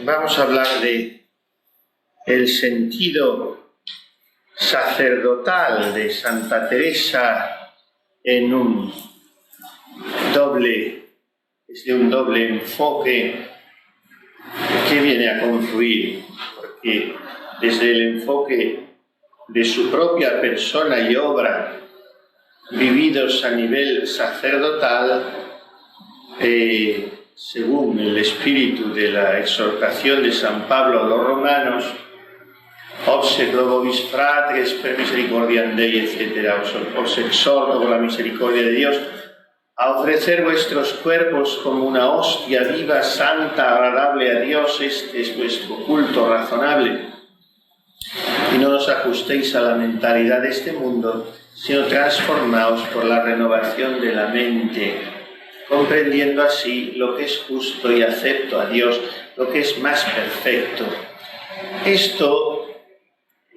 vamos a hablar de el sentido sacerdotal de Santa Teresa en un doble enfoque que viene a confluir, porque desde el enfoque de su propia persona y obra, vividos a nivel sacerdotal, según el espíritu de la exhortación de San Pablo a los romanos, obsequio vobis fratres per misericordiam Dei, etc. Os exhorto por la misericordia de Dios a ofrecer vuestros cuerpos como una hostia viva, santa, agradable a Dios. Este es vuestro culto razonable. Y no os ajustéis a la mentalidad de este mundo, sino transformaos por la renovación de la mente, comprendiendo así lo que es justo y acepto a Dios, lo que es más perfecto. Esto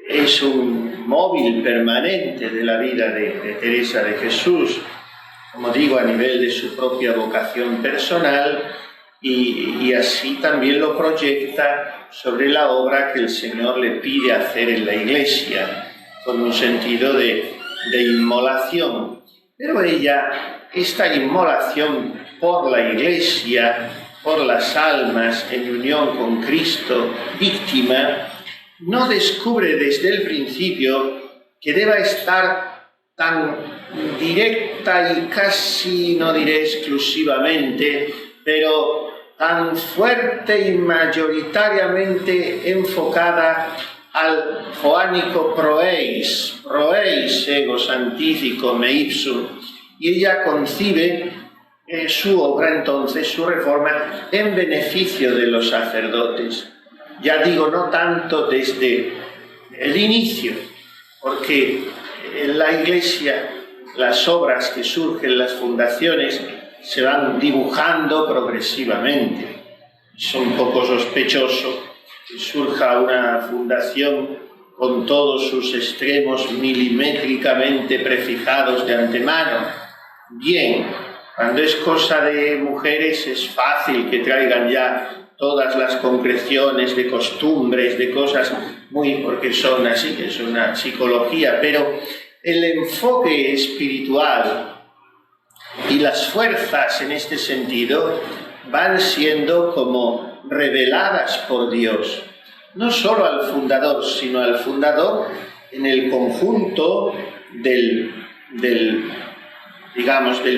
es un móvil permanente de la vida de Teresa de Jesús, como digo, a nivel de su propia vocación personal, y así también lo proyecta sobre la obra que el Señor le pide hacer en la Iglesia, con un sentido de inmolación. Pero ella, esta inmolación por la Iglesia, por las almas en unión con Cristo, víctima, no descubre desde el principio que deba estar tan directa y casi, no diré exclusivamente, pero tan fuerte y mayoritariamente enfocada al joánico proeis ego santifico me ipsum, y ella concibe su obra, entonces, su reforma, en beneficio de los sacerdotes. Ya digo, no tanto desde el inicio, porque en la Iglesia las obras que surgen, las fundaciones, se van dibujando progresivamente. Es un poco sospechoso que surja una fundación con todos sus extremos milimétricamente prefijados de antemano. Bien, cuando es cosa de mujeres es fácil que traigan ya todas las concreciones de costumbres, de cosas porque son así, es una psicología, pero el enfoque espiritual y las fuerzas en este sentido van siendo como reveladas por Dios, no solo al fundador, sino al fundador en el conjunto del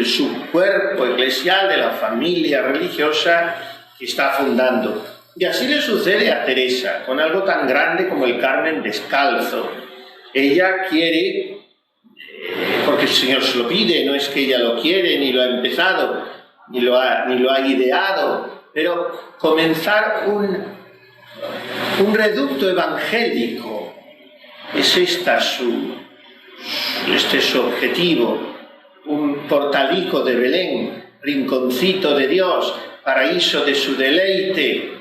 subcuerpo eclesial, de la familia religiosa que está fundando. Y así le sucede a Teresa, con algo tan grande como el Carmen descalzo. Ella quiere, porque el Señor se lo pide, no es que ella lo quiere, ni lo ha empezado, ni lo ha ideado, pero comenzar un reducto evangélico. Este es su objetivo, un portalico de Belén, rinconcito de Dios, paraíso de su deleite,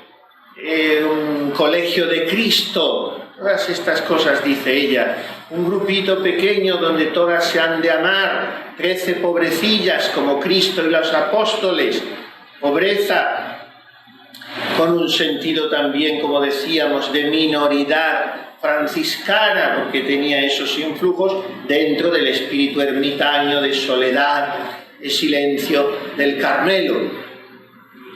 un colegio de Cristo, todas estas cosas dice ella, un grupito pequeño donde todas se han de amar, 13 pobrecillas como Cristo y los apóstoles, pobreza con un sentido también, como decíamos, de minoridad franciscana, porque tenía esos influjos dentro del espíritu ermitaño, de soledad, de silencio del Carmelo.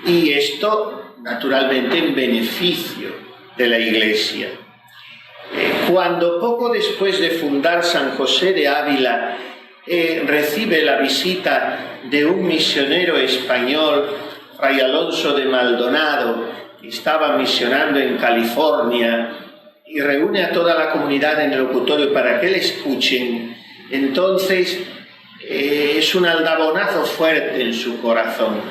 Y esto, naturalmente, en beneficio de la Iglesia. Cuando poco después de fundar San José de Ávila recibe la visita de un misionero español, Fray Alonso de Maldonado, que estaba misionando en California, y reúne a toda la comunidad en el locutorio para que le escuchen, entonces es un aldabonazo fuerte en su corazón,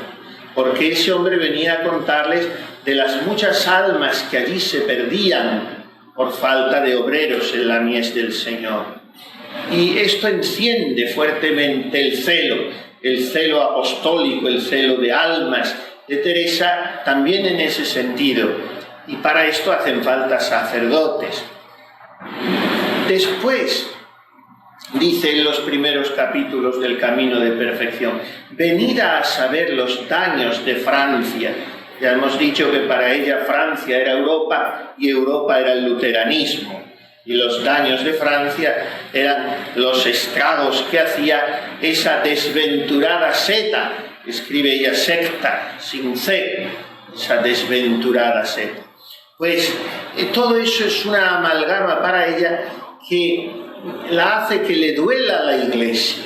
porque ese hombre venía a contarles de las muchas almas que allí se perdían por falta de obreros en la mies del Señor. Y esto enciende fuertemente el celo apostólico, el celo de almas de Teresa, también en ese sentido. Y para esto hacen falta sacerdotes. Después, dice en los primeros capítulos del Camino de Perfección, venid a saber los daños de Francia. Ya hemos dicho que para ella Francia era Europa y Europa era el luteranismo. Y los daños de Francia eran los estragos que hacía esa desventurada seta, escribe ella secta, sin C, esa desventurada seta. Pues todo eso es una amalgama para ella que la hace que le duela a la Iglesia.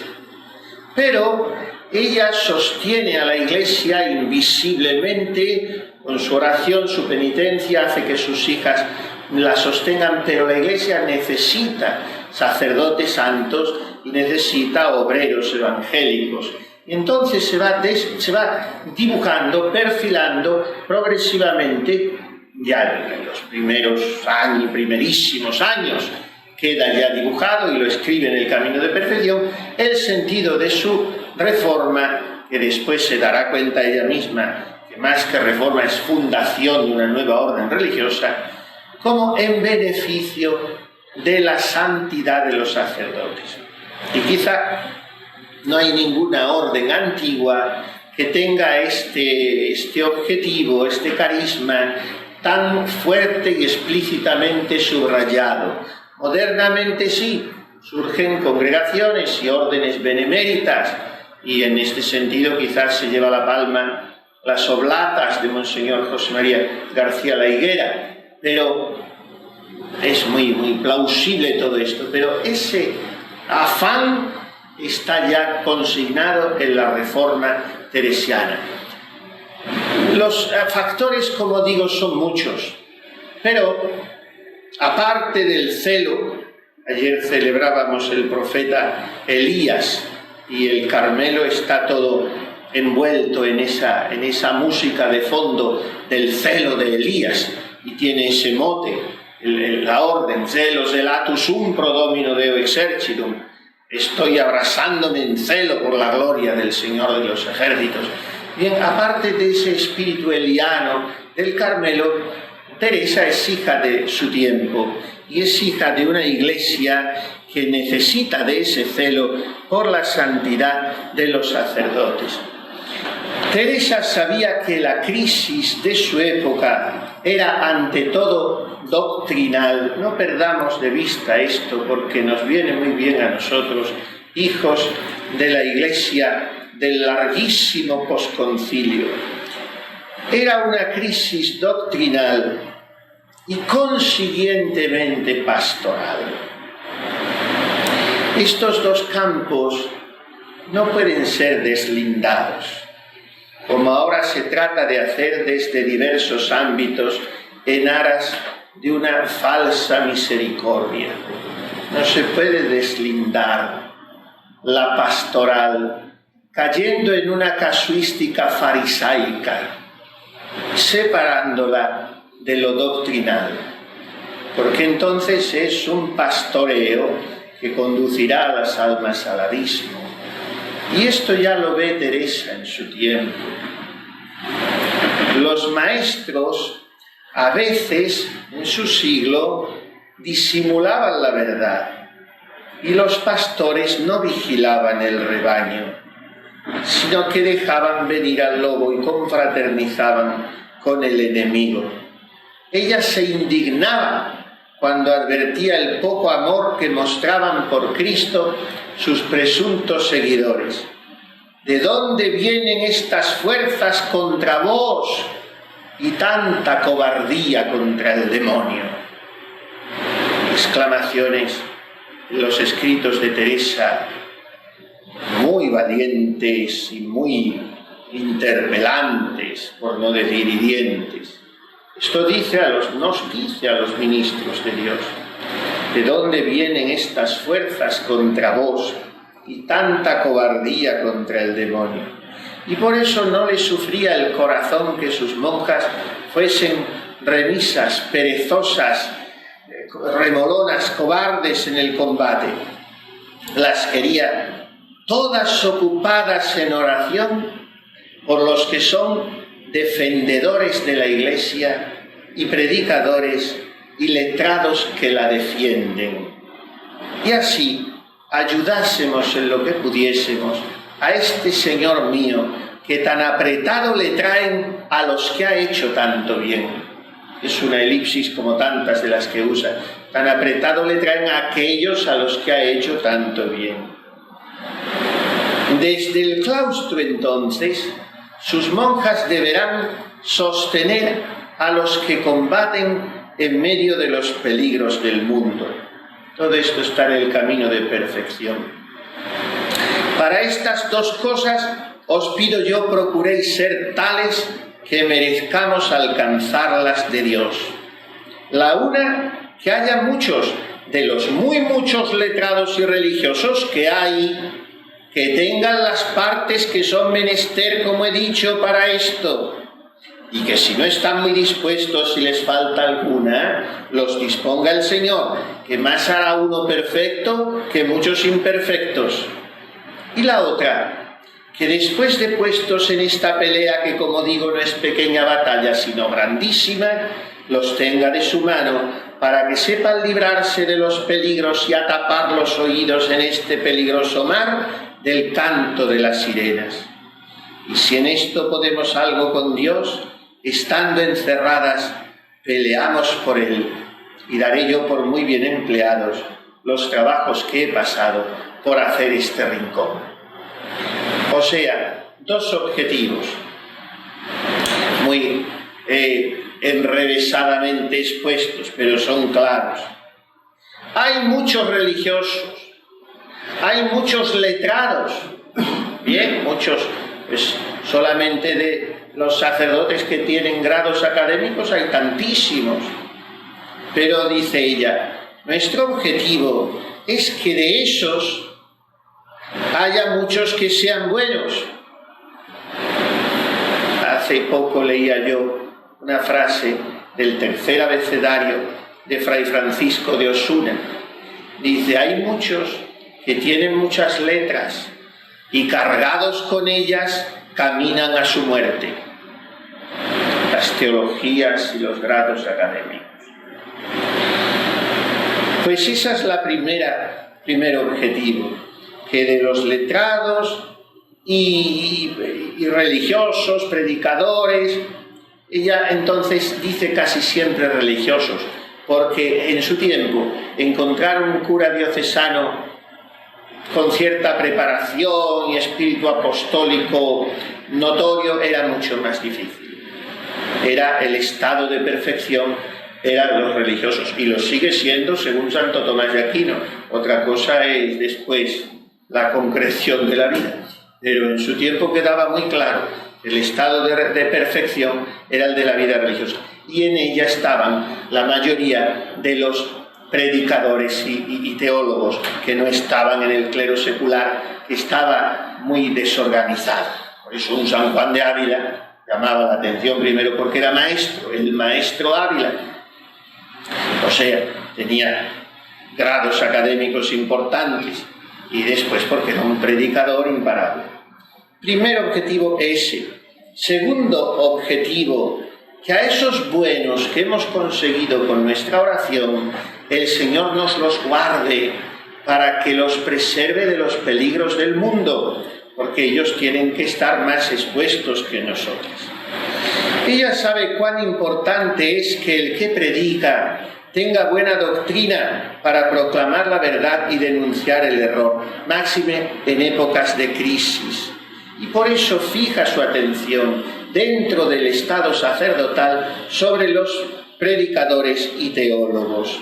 Pero ella sostiene a la Iglesia invisiblemente, con su oración, su penitencia, hace que sus hijas la sostengan, pero la Iglesia necesita sacerdotes santos y necesita obreros evangélicos. Y entonces se va dibujando, perfilando progresivamente, ya en los primerísimos años, queda ya dibujado y lo escribe en el Camino de Perfección, el sentido de su reforma, que después se dará cuenta ella misma, que más que reforma es fundación de una nueva orden religiosa, como en beneficio de la santidad de los sacerdotes. Y quizá no hay ninguna orden antigua que tenga este objetivo, este carisma tan fuerte y explícitamente subrayado. Modernamente sí, surgen congregaciones y órdenes beneméritas, y en este sentido quizás se lleva la palma las oblatas de Monseñor José María García La Higuera, pero es muy plausible todo esto, pero ese afán está ya consignado en la Reforma teresiana. Los factores, como digo, son muchos, pero aparte del celo, ayer celebrábamos el profeta Elías y el Carmelo está todo envuelto en esa música de fondo del celo de Elías, y tiene ese mote, la orden, celos zelatus sum pro Domino Deo exercitum, estoy abrasándome en celo por la gloria del Señor de los ejércitos. Bien, aparte de ese espíritu eliano del Carmelo, Teresa es hija de su tiempo y es hija de una iglesia que necesita de ese celo por la santidad de los sacerdotes. Teresa sabía que la crisis de su época era ante todo doctrinal. No perdamos de vista esto, porque nos viene muy bien a nosotros, hijos de la Iglesia del larguísimo posconcilio. Era una crisis doctrinal y consiguientemente pastoral. Estos dos campos no pueden ser deslindados, como ahora se trata de hacer desde diversos ámbitos en aras de una falsa misericordia. No se puede deslindar la pastoral cayendo en una casuística farisaica, separándola de lo doctrinal, porque entonces es un pastoreo que conducirá a las almas al abismo. Y esto ya lo ve Teresa en su tiempo. Los maestros a veces en su siglo disimulaban la verdad y los pastores no vigilaban el rebaño, sino que dejaban venir al lobo y confraternizaban con el enemigo. Ella se indignaba cuando advertía el poco amor que mostraban por Cristo sus presuntos seguidores. ¿De dónde vienen estas fuerzas contra vos y tanta cobardía contra el demonio? Exclamaciones en los escritos de Teresa, muy valientes y muy interpelantes, por no decir hirientes. Esto nos dice a los ministros de Dios. ¿De dónde vienen estas fuerzas contra vos y tanta cobardía contra el demonio? Y por eso no le sufría el corazón que sus monjas fuesen remisas, perezosas, remolonas, cobardes en el combate. Las quería todas ocupadas en oración por los que son defendedores de la Iglesia y predicadores y letrados que la defienden. Y así ayudásemos en lo que pudiésemos a este Señor mío que tan apretado le traen a los que ha hecho tanto bien. Es una elipsis como tantas de las que usa. Tan apretado le traen a aquellos a los que ha hecho tanto bien. Desde el claustro, entonces, sus monjas deberán sostener a los que combaten en medio de los peligros del mundo. Todo esto está en el camino de perfección. Para estas dos cosas os pido yo procuréis ser tales que merezcamos alcanzarlas de Dios. La una, que haya muchos de los muy muchos letrados y religiosos que hay, que tengan las partes que son menester, como he dicho, para esto, y que si no están muy dispuestos y les falta alguna, los disponga el Señor, que más hará uno perfecto que muchos imperfectos. Y la otra, que después de puestos en esta pelea, que como digo no es pequeña batalla, sino grandísima, los tenga de su mano, para que sepan librarse de los peligros y atapar los oídos en este peligroso mar del canto de las sirenas. Y si en esto podemos algo con Dios, estando encerradas, peleamos por Él, y daré yo por muy bien empleados los trabajos que he pasado por hacer este rincón. O sea, dos objetivos muy enrevesadamente expuestos, pero son claros. Hay muchos religiosos, hay muchos letrados, bien, muchos, pues solamente de los sacerdotes que tienen grados académicos hay tantísimos, pero dice ella, nuestro objetivo es que de esos haya muchos que sean buenos. Hace poco leía yo una frase del tercer abecedario de Fray Francisco de Osuna. Dice, hay muchos que tienen muchas letras y cargados con ellas caminan a su muerte. Las teologías y los grados académicos. Pues esa es la primer objetivo, que de los letrados y religiosos, predicadores, ella entonces dice casi siempre religiosos, porque en su tiempo encontrar un cura diocesano con cierta preparación y espíritu apostólico notorio era mucho más difícil. Era el estado de perfección, eran los religiosos, y lo sigue siendo según Santo Tomás de Aquino. Otra cosa es después la concreción de la vida, pero en su tiempo quedaba muy claro. El estado de perfección era el de la vida religiosa, y en ella estaban la mayoría de los predicadores y teólogos que no estaban en el clero secular, que estaba muy desorganizado. Por eso un San Juan de Ávila llamaba la atención primero porque era maestro, el maestro Ávila. O sea, tenía grados académicos importantes, y después porque era un predicador imparable. Primer objetivo ese. Segundo objetivo, que a esos buenos que hemos conseguido con nuestra oración, el Señor nos los guarde para que los preserve de los peligros del mundo, porque ellos tienen que estar más expuestos que nosotros. Ella sabe cuán importante es que el que predica tenga buena doctrina para proclamar la verdad y denunciar el error, máxime en épocas de crisis. Y por eso fija su atención dentro del estado sacerdotal sobre los predicadores y teólogos.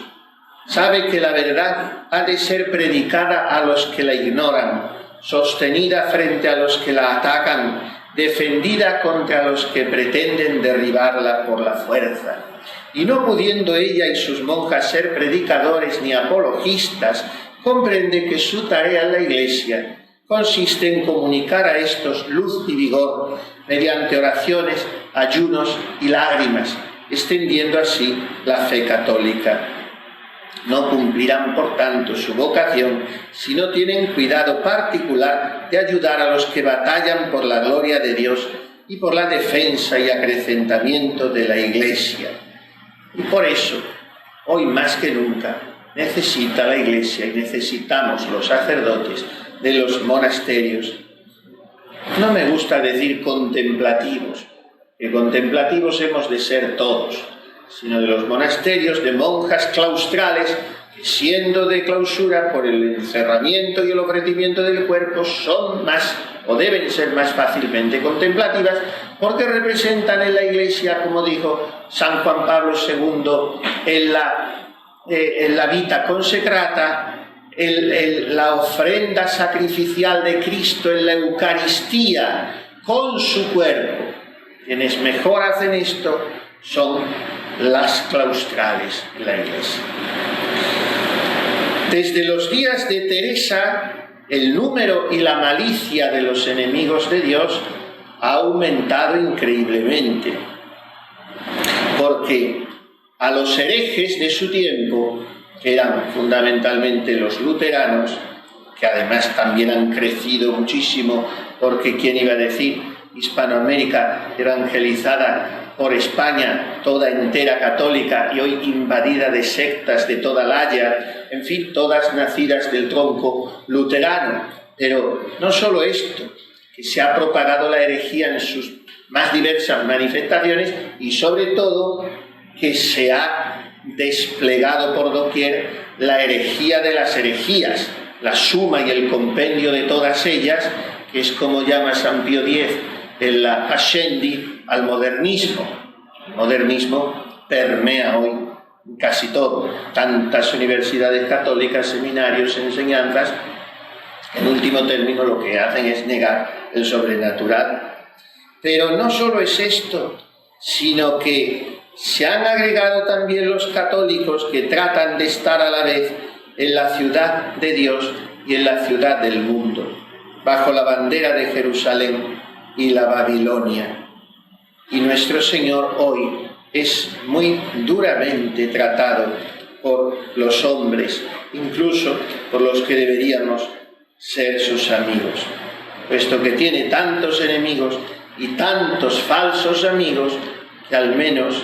Sabe que la verdad ha de ser predicada a los que la ignoran, sostenida frente a los que la atacan, defendida contra los que pretenden derribarla por la fuerza. Y no pudiendo ella y sus monjas ser predicadores ni apologistas, comprende que su tarea en la Iglesia consiste en comunicar a estos luz y vigor mediante oraciones, ayunos y lágrimas, extendiendo así la fe católica. No cumplirán, por tanto, su vocación si no tienen cuidado particular de ayudar a los que batallan por la gloria de Dios y por la defensa y acrecentamiento de la Iglesia. Y por eso, hoy más que nunca, necesita la Iglesia y necesitamos los sacerdotes de los monasterios No me gusta decir contemplativos, que contemplativos hemos de ser todos, sino de los monasterios, de monjas claustrales, que siendo de clausura por el encerramiento y el ofrecimiento del cuerpo, son más, o deben ser más fácilmente contemplativas, porque representan en la Iglesia, como dijo San Juan Pablo II, en la vita consecrata, la ofrenda sacrificial de Cristo en la Eucaristía con su cuerpo. Quienes mejor hacen esto son las claustrales de la Iglesia. Desde los días de Teresa, el número y la malicia de los enemigos de Dios ha aumentado increíblemente, porque a los herejes de su tiempo, que eran fundamentalmente los luteranos, que además también han crecido muchísimo, porque ¿quién iba a decir? Hispanoamérica evangelizada por España, toda entera católica y hoy invadida de sectas de toda la haya, en fin, todas nacidas del tronco luterano. Pero no solo esto, que se ha propagado la herejía en sus más diversas manifestaciones y sobre todo que se ha desplegado por doquier la herejía de las herejías, la suma y el compendio de todas ellas, que es como llama San Pío X en la Pascendi al modernismo. El modernismo permea hoy casi todo, tantas universidades católicas, seminarios, enseñanzas. En último término lo que hacen es negar el sobrenatural. Pero no solo es esto, sino que se han agregado también los católicos que tratan de estar a la vez en la ciudad de Dios y en la ciudad del mundo, bajo la bandera de Jerusalén y la Babilonia. Y nuestro Señor hoy es muy duramente tratado por los hombres, incluso por los que deberíamos ser sus amigos, puesto que tiene tantos enemigos y tantos falsos amigos, que al menos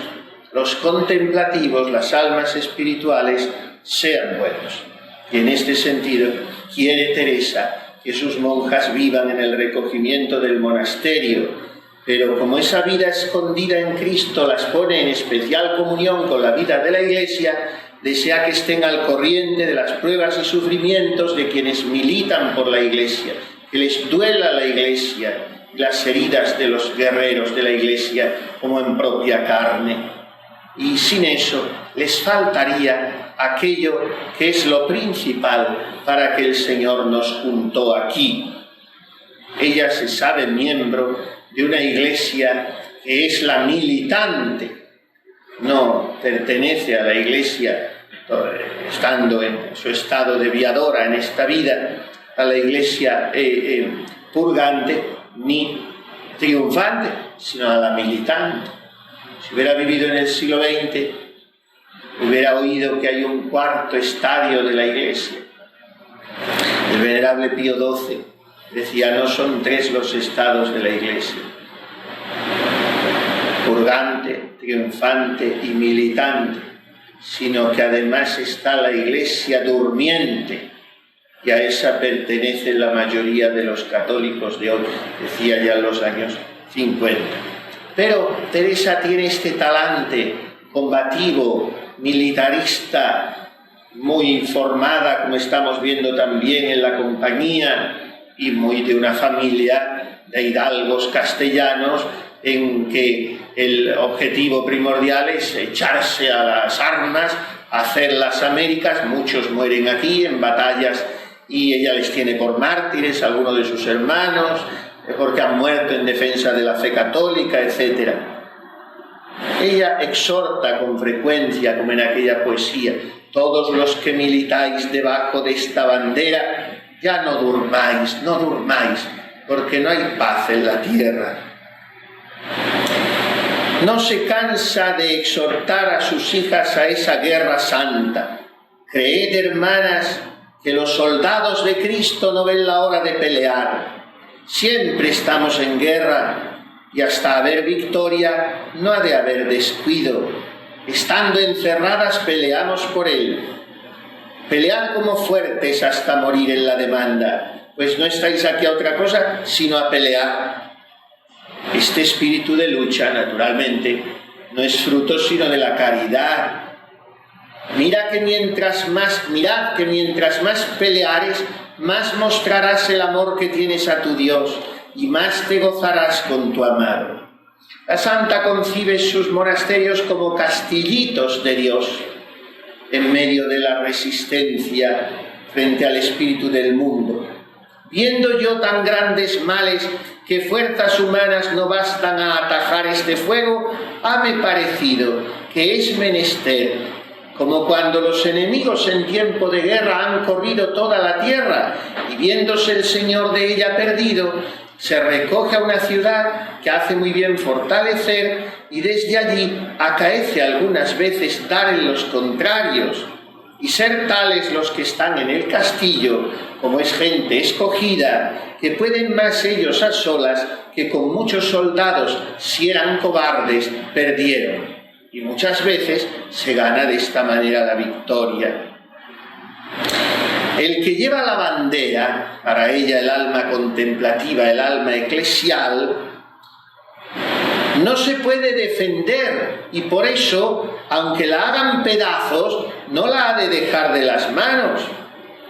los contemplativos, las almas espirituales, sean buenos. Y en este sentido quiere Teresa que sus monjas vivan en el recogimiento del monasterio, pero como esa vida escondida en Cristo las pone en especial comunión con la vida de la Iglesia, desea que estén al corriente de las pruebas y sufrimientos de quienes militan por la Iglesia, que les duela la Iglesia y las heridas de los guerreros de la Iglesia como en propia carne. Y sin eso les faltaría aquello que es lo principal para que el Señor nos juntó aquí. Ella se sabe miembro de una Iglesia que es la militante, no pertenece a la Iglesia estando en su estado de viadora en esta vida, a la Iglesia purgante ni triunfante, sino a la militante. Si hubiera vivido en el siglo XX, hubiera oído que hay un cuarto estadio de la Iglesia. El venerable Pío XII decía: no son tres los estados de la Iglesia: purgante, triunfante y militante, sino que además está la Iglesia durmiente, y a esa pertenece la mayoría de los católicos de hoy, decía ya en los años 50. Pero Teresa tiene este talante combativo, militarista, muy informada, como estamos viendo también en la compañía, y muy de una familia de hidalgos castellanos, en que el objetivo primordial es echarse a las armas, hacer las Américas. Muchos mueren aquí en batallas y ella les tiene por mártires, algunos de sus hermanos, porque han muerto en defensa de la fe católica, etc. Ella exhorta con frecuencia, como en aquella poesía: todos los que militáis debajo de esta bandera, ya no durmáis, no durmáis, porque no hay paz en la tierra. No se cansa de exhortar a sus hijas a esa guerra santa. Creed, hermanas, que los soldados de Cristo no ven la hora de pelear. Siempre estamos en guerra, y hasta haber victoria no ha de haber descuido. Estando encerradas peleamos por Él. Pelead como fuertes hasta morir en la demanda, pues no estáis aquí a otra cosa sino a pelear. Este espíritu de lucha, naturalmente, no es fruto sino de la caridad. Mirad que mientras más peleares, más mostrarás el amor que tienes a tu Dios y más te gozarás con tu amado. La Santa concibe sus monasterios como castillitos de Dios en medio de la resistencia frente al espíritu del mundo. Viendo yo tan grandes males que fuerzas humanas no bastan a atajar este fuego, hame parecido que es menester, como cuando los enemigos en tiempo de guerra han corrido toda la tierra y viéndose el Señor de ella perdido, se recoge a una ciudad que hace muy bien fortalecer y desde allí acaece algunas veces dar en los contrarios y ser tales los que están en el castillo, como es gente escogida, que pueden más ellos a solas que con muchos soldados, si eran cobardes, perdieron. Y muchas veces se gana de esta manera la victoria. El que lleva la bandera, para ella el alma contemplativa, el alma eclesial, no se puede defender y por eso, aunque la hagan pedazos, no la ha de dejar de las manos.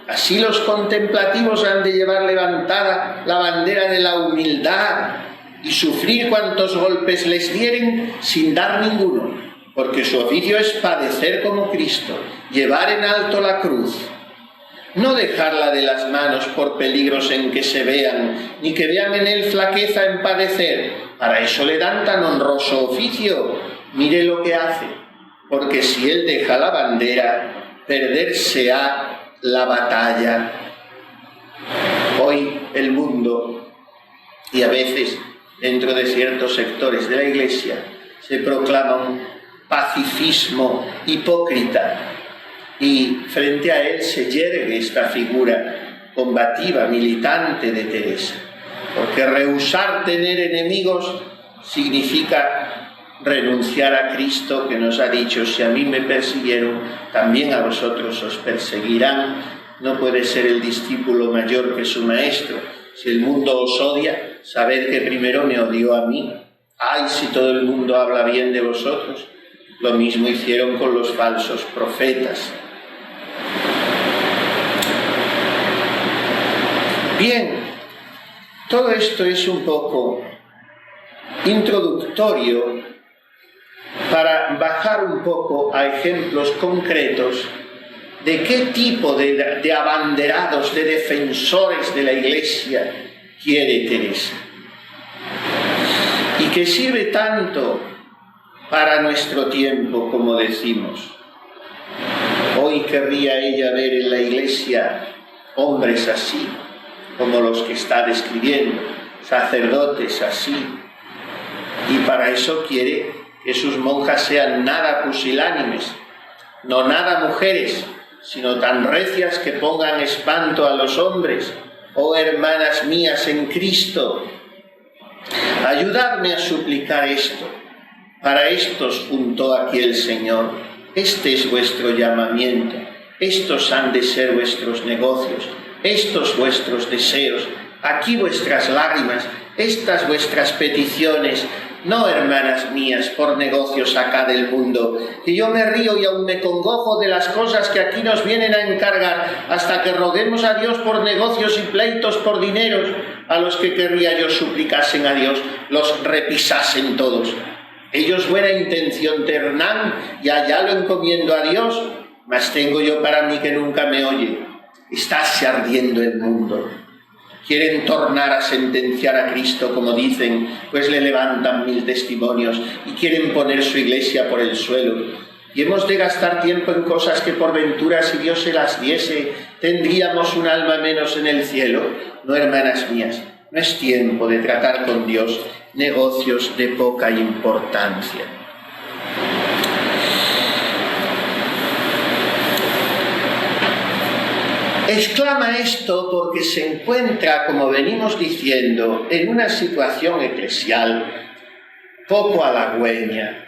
Así los contemplativos han de llevar levantada la bandera de la humildad y sufrir cuantos golpes les dieren sin dar ninguno, porque su oficio es padecer como Cristo, llevar en alto la cruz. No dejarla de las manos por peligros en que se vean, ni que vean en él flaqueza en padecer. Para eso le dan tan honroso oficio. Mire lo que hace, porque si él deja la bandera, perderse ha la batalla. Hoy el mundo, y a veces dentro de ciertos sectores de la Iglesia, se proclama un pacifismo hipócrita, y frente a él se yergue esta figura combativa, militante de Teresa, porque rehusar tener enemigos significa renunciar a Cristo, que nos ha dicho: si a mí me persiguieron, también a vosotros os perseguirán. No puede ser el discípulo mayor que su maestro. Si el mundo os odia, sabed que primero me odió a mí. Ay, si todo el mundo habla bien de vosotros. Lo mismo hicieron con los falsos profetas. Bien, todo esto es un poco introductorio para bajar un poco a ejemplos concretos de qué tipo de abanderados, de defensores de la Iglesia quiere Teresa. Y que sirve tanto para nuestro tiempo, como decimos. Hoy querría ella ver en la Iglesia hombres así, como los que está describiendo, sacerdotes así. Y para eso quiere que sus monjas sean nada pusilánimes, no nada mujeres, sino tan recias que pongan espanto a los hombres. Oh hermanas mías en Cristo, ayudadme a suplicar esto. Para esto os juntó aquí el Señor. Este es vuestro llamamiento. Estos han de ser vuestros negocios, estos vuestros deseos, aquí vuestras lágrimas, estas vuestras peticiones. No, hermanas mías, por negocios acá del mundo, que yo me río y aún me congojo de las cosas que aquí nos vienen a encargar, hasta que roguemos a Dios por negocios y pleitos por dineros, a los que querría yo suplicasen a Dios, los repisasen todos. Ellos buena intención tendrán y allá lo encomiendo a Dios, mas tengo yo para mí que nunca me oye. Estáse ardiendo el mundo. Quieren tornar a sentenciar a Cristo, como dicen, pues le levantan 1000 testimonios y quieren poner su iglesia por el suelo. Y hemos de gastar tiempo en cosas que por ventura, si Dios se las diese, tendríamos un alma menos en el cielo. No, hermanas mías, no es tiempo de tratar con Dios negocios de poca importancia. Exclama esto porque se encuentra, como venimos diciendo, en una situación eclesial poco halagüeña.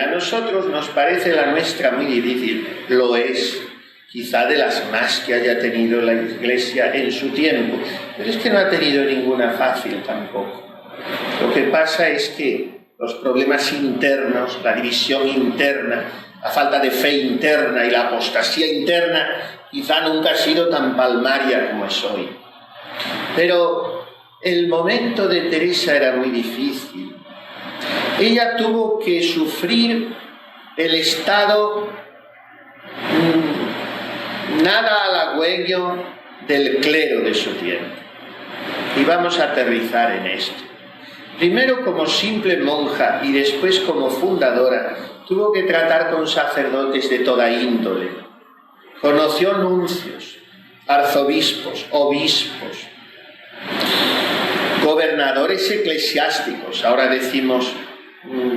A nosotros nos parece la nuestra muy difícil, lo es. quizá de las más que haya tenido la Iglesia en su tiempo, pero es que no ha tenido ninguna fácil tampoco. Lo que pasa es que los problemas internos, la división interna, la falta de fe interna y la apostasía interna quizá nunca ha sido tan palmaria como es hoy. Pero el momento de Teresa era muy difícil. Ella tuvo que sufrir el estado nada halagüeño del clero de su tiempo. Y vamos a aterrizar en esto. Primero como simple monja y después como fundadora, tuvo que tratar con sacerdotes de toda índole. Conoció nuncios, arzobispos, obispos, gobernadores eclesiásticos, ahora decimos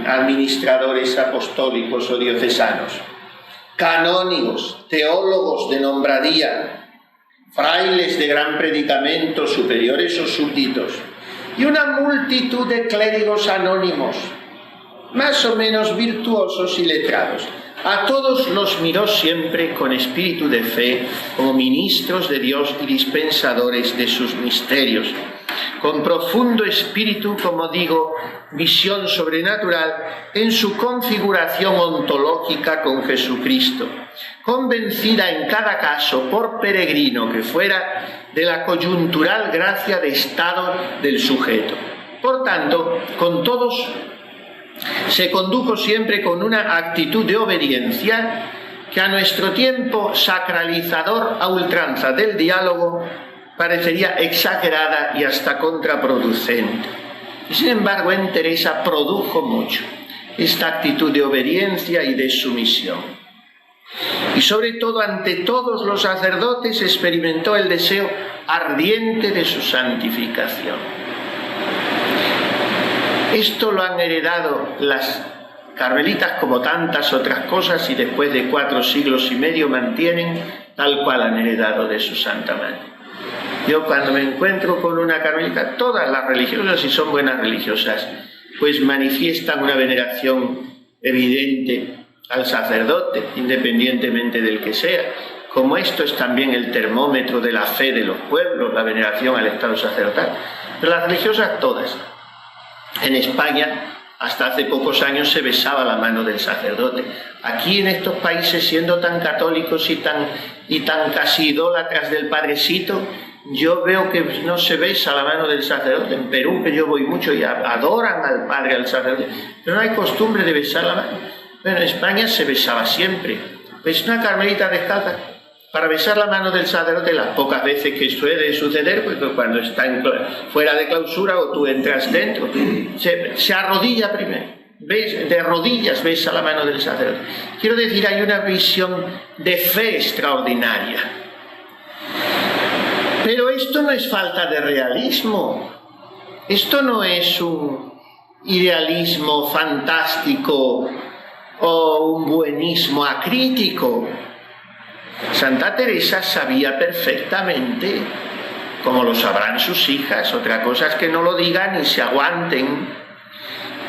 administradores apostólicos o diocesanos, canónigos, teólogos de nombradía, frailes de gran predicamento, superiores o súbditos, y una multitud de clérigos anónimos, más o menos virtuosos y letrados. A todos los miró siempre con espíritu de fe, como ministros de Dios y dispensadores de sus misterios, con profundo espíritu, como digo, visión sobrenatural en su configuración ontológica con Jesucristo, convencida en cada caso, por peregrino que fuera, de la coyuntural gracia de estado del sujeto. Por tanto, con todos se condujo siempre con una actitud de obediencia que a nuestro tiempo sacralizador a ultranza del diálogo parecería exagerada y hasta contraproducente. Y sin embargo, en Teresa produjo mucho esta actitud de obediencia y de sumisión. Y sobre todo, ante todos los sacerdotes, experimentó el deseo ardiente de su santificación. Esto lo han heredado las carmelitas como tantas otras cosas y después de 4 siglos y medio mantienen tal cual han heredado de su Santa Madre. Yo cuando me encuentro con una carmelita, todas las religiosas, si son buenas religiosas, pues manifiestan una veneración evidente al sacerdote, independientemente del que sea. Como esto es también el termómetro de la fe de los pueblos, la veneración al estado sacerdotal. Pero las religiosas todas. En España, hasta hace pocos años, se besaba la mano del sacerdote. Aquí en estos países, siendo tan católicos y tan casi idólatras del padrecito, yo veo que no se besa la mano del sacerdote. En Perú, que yo voy mucho, y adoran al padre, al sacerdote, pero no hay costumbre de besar la mano. Bueno, en España se besaba siempre. ¿Ves una carmelita descalza? Para besar la mano del sacerdote, las pocas veces que suele suceder, pues cuando está fuera de clausura o tú entras dentro, se arrodilla primero, de rodillas besa la mano del sacerdote. Quiero decir, hay una visión de fe extraordinaria. Pero esto no es falta de realismo, esto no es un idealismo fantástico o un buenismo acrítico. Santa Teresa sabía perfectamente, como lo sabrán sus hijas, otra cosa es que no lo digan y se aguanten,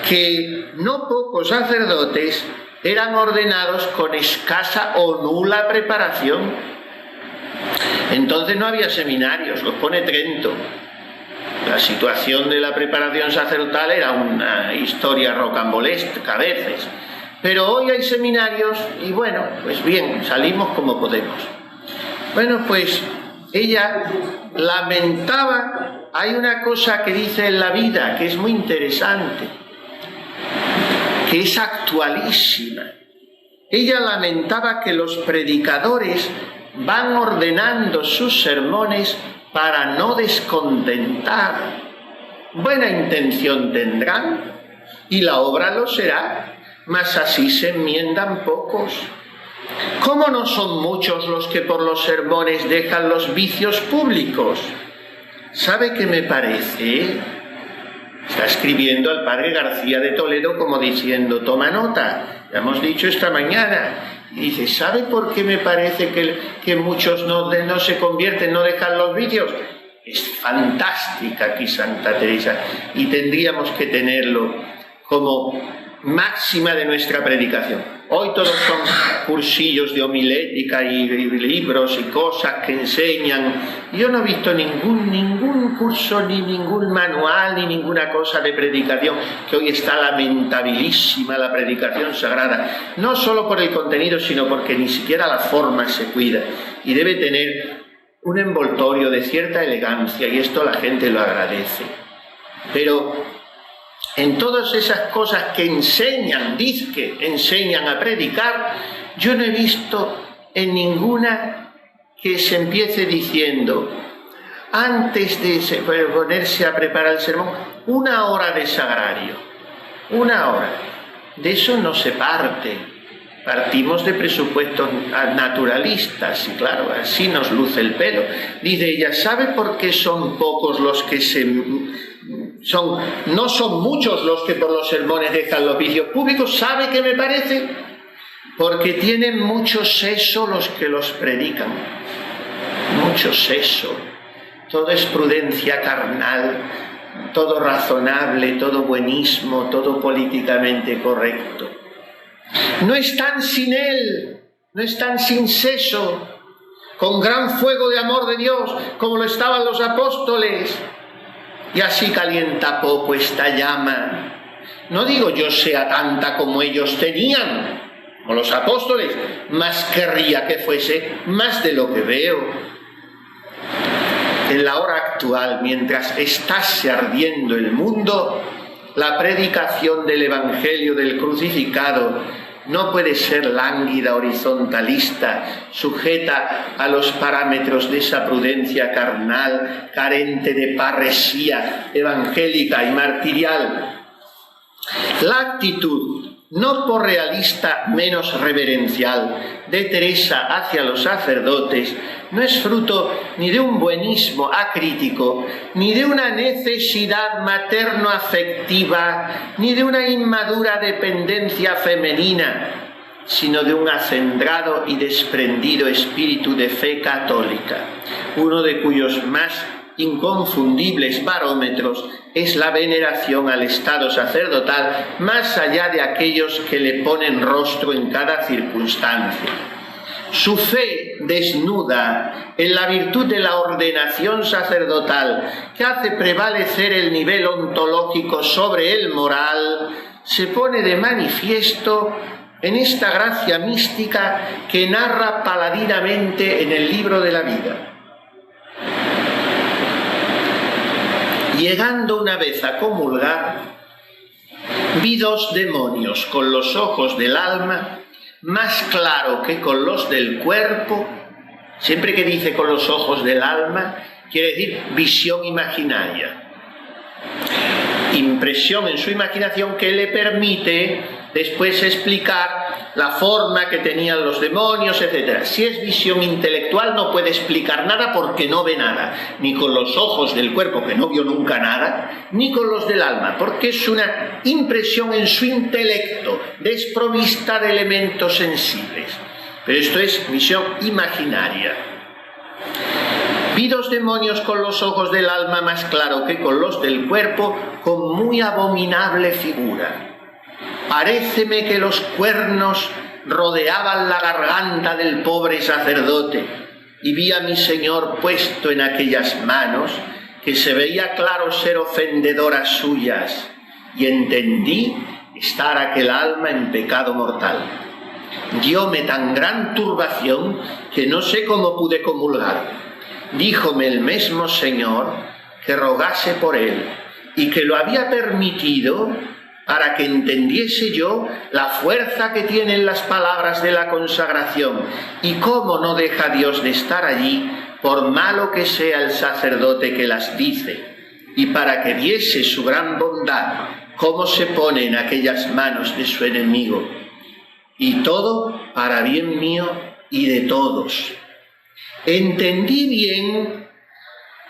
que no pocos sacerdotes eran ordenados con escasa o nula preparación. Entonces no había seminarios, los pone Trento. La situación de la preparación sacerdotal era una historia rocambolesca a veces. Pero hoy hay seminarios y bueno, pues bien, salimos como podemos. Bueno, pues ella lamentaba, hay una cosa que dice en la vida que es muy interesante, que es actualísima. Ella lamentaba que los predicadores van ordenando sus sermones para no descontentar. Buena intención tendrán y la obra lo será, mas así se enmiendan pocos. ¿Cómo no son muchos los que por los sermones dejan los vicios públicos? ¿Sabe qué me parece? Está escribiendo al padre García de Toledo como diciendo, toma nota, ya hemos dicho esta mañana. Y dice, ¿sabe por qué me parece que muchos no se convierten, no dejan los vicios? Es fantástica aquí Santa Teresa y tendríamos que tenerlo como máxima de nuestra predicación. Hoy todos son cursillos de homilética y libros y cosas que enseñan. Yo no he visto ningún curso, ni ningún manual, ni ninguna cosa de predicación, que hoy está lamentabilísima la predicación sagrada, no solo por el contenido, sino porque ni siquiera la forma se cuida, y debe tener un envoltorio de cierta elegancia, y esto la gente lo agradece. Pero en todas esas cosas que enseñan, dizque enseñan a predicar, yo no he visto en ninguna que se empiece diciendo, antes de ponerse a preparar el sermón, 1 hora de sagrario. 1 hora. De eso no se parte. Partimos de presupuestos naturalistas, y claro, así nos luce el pelo. Dice ella, ¿sabe por qué son pocos los que no son muchos los que por los sermones dejan los vicios públicos? ¿Sabe qué me parece? Porque tienen mucho seso los que los predican. Mucho seso. Todo es prudencia carnal, todo razonable, todo buenismo, todo políticamente correcto. No están sin Él, no están sin seso, con gran fuego de amor de Dios, como lo estaban los apóstoles. Y así calienta poco esta llama. No digo yo sea tanta como ellos tenían, como los apóstoles, más querría que fuese más de lo que veo. En la hora actual, mientras estase ardiendo el mundo, la predicación del Evangelio del crucificado no puede ser lánguida, horizontalista, sujeta a los parámetros de esa prudencia carnal, carente de parresía evangélica y martirial. La actitud, no por realista menos reverencial, de Teresa hacia los sacerdotes, no es fruto ni de un buenismo acrítico, ni de una necesidad materno-afectiva, ni de una inmadura dependencia femenina, sino de un acendrado y desprendido espíritu de fe católica, uno de cuyos más inconfundibles barómetros es la veneración al estado sacerdotal, más allá de aquellos que le ponen rostro en cada circunstancia. Su fe desnuda en la virtud de la ordenación sacerdotal, que hace prevalecer el nivel ontológico sobre el moral, se pone de manifiesto en esta gracia mística que narra paladinamente en el libro de la vida. Llegando una vez a comulgar, vi 2 demonios con los ojos del alma, más claro que con los del cuerpo. Siempre que dice con los ojos del alma, quiere decir visión imaginaria. Impresión en su imaginación que le permite después explicar la forma que tenían los demonios, etc. Si es visión intelectual no puede explicar nada porque no ve nada, ni con los ojos del cuerpo, que no vio nunca nada, ni con los del alma, porque es una impresión en su intelecto, desprovista de elementos sensibles. Pero esto es visión imaginaria. Vi 2 demonios con los ojos del alma más claro que con los del cuerpo, con muy abominable figura. Paréceme que los cuernos rodeaban la garganta del pobre sacerdote, y vi a mi Señor puesto en aquellas manos, que se veía claro ser ofendedoras suyas, y entendí estar aquel alma en pecado mortal. Dióme tan gran turbación que no sé cómo pude comulgar. Díjome el mismo Señor que rogase por él, y que lo había permitido para que entendiese yo la fuerza que tienen las palabras de la consagración y cómo no deja Dios de estar allí, por malo que sea el sacerdote que las dice, y para que viese su gran bondad, cómo se pone en aquellas manos de su enemigo, y todo para bien mío y de todos. Entendí bien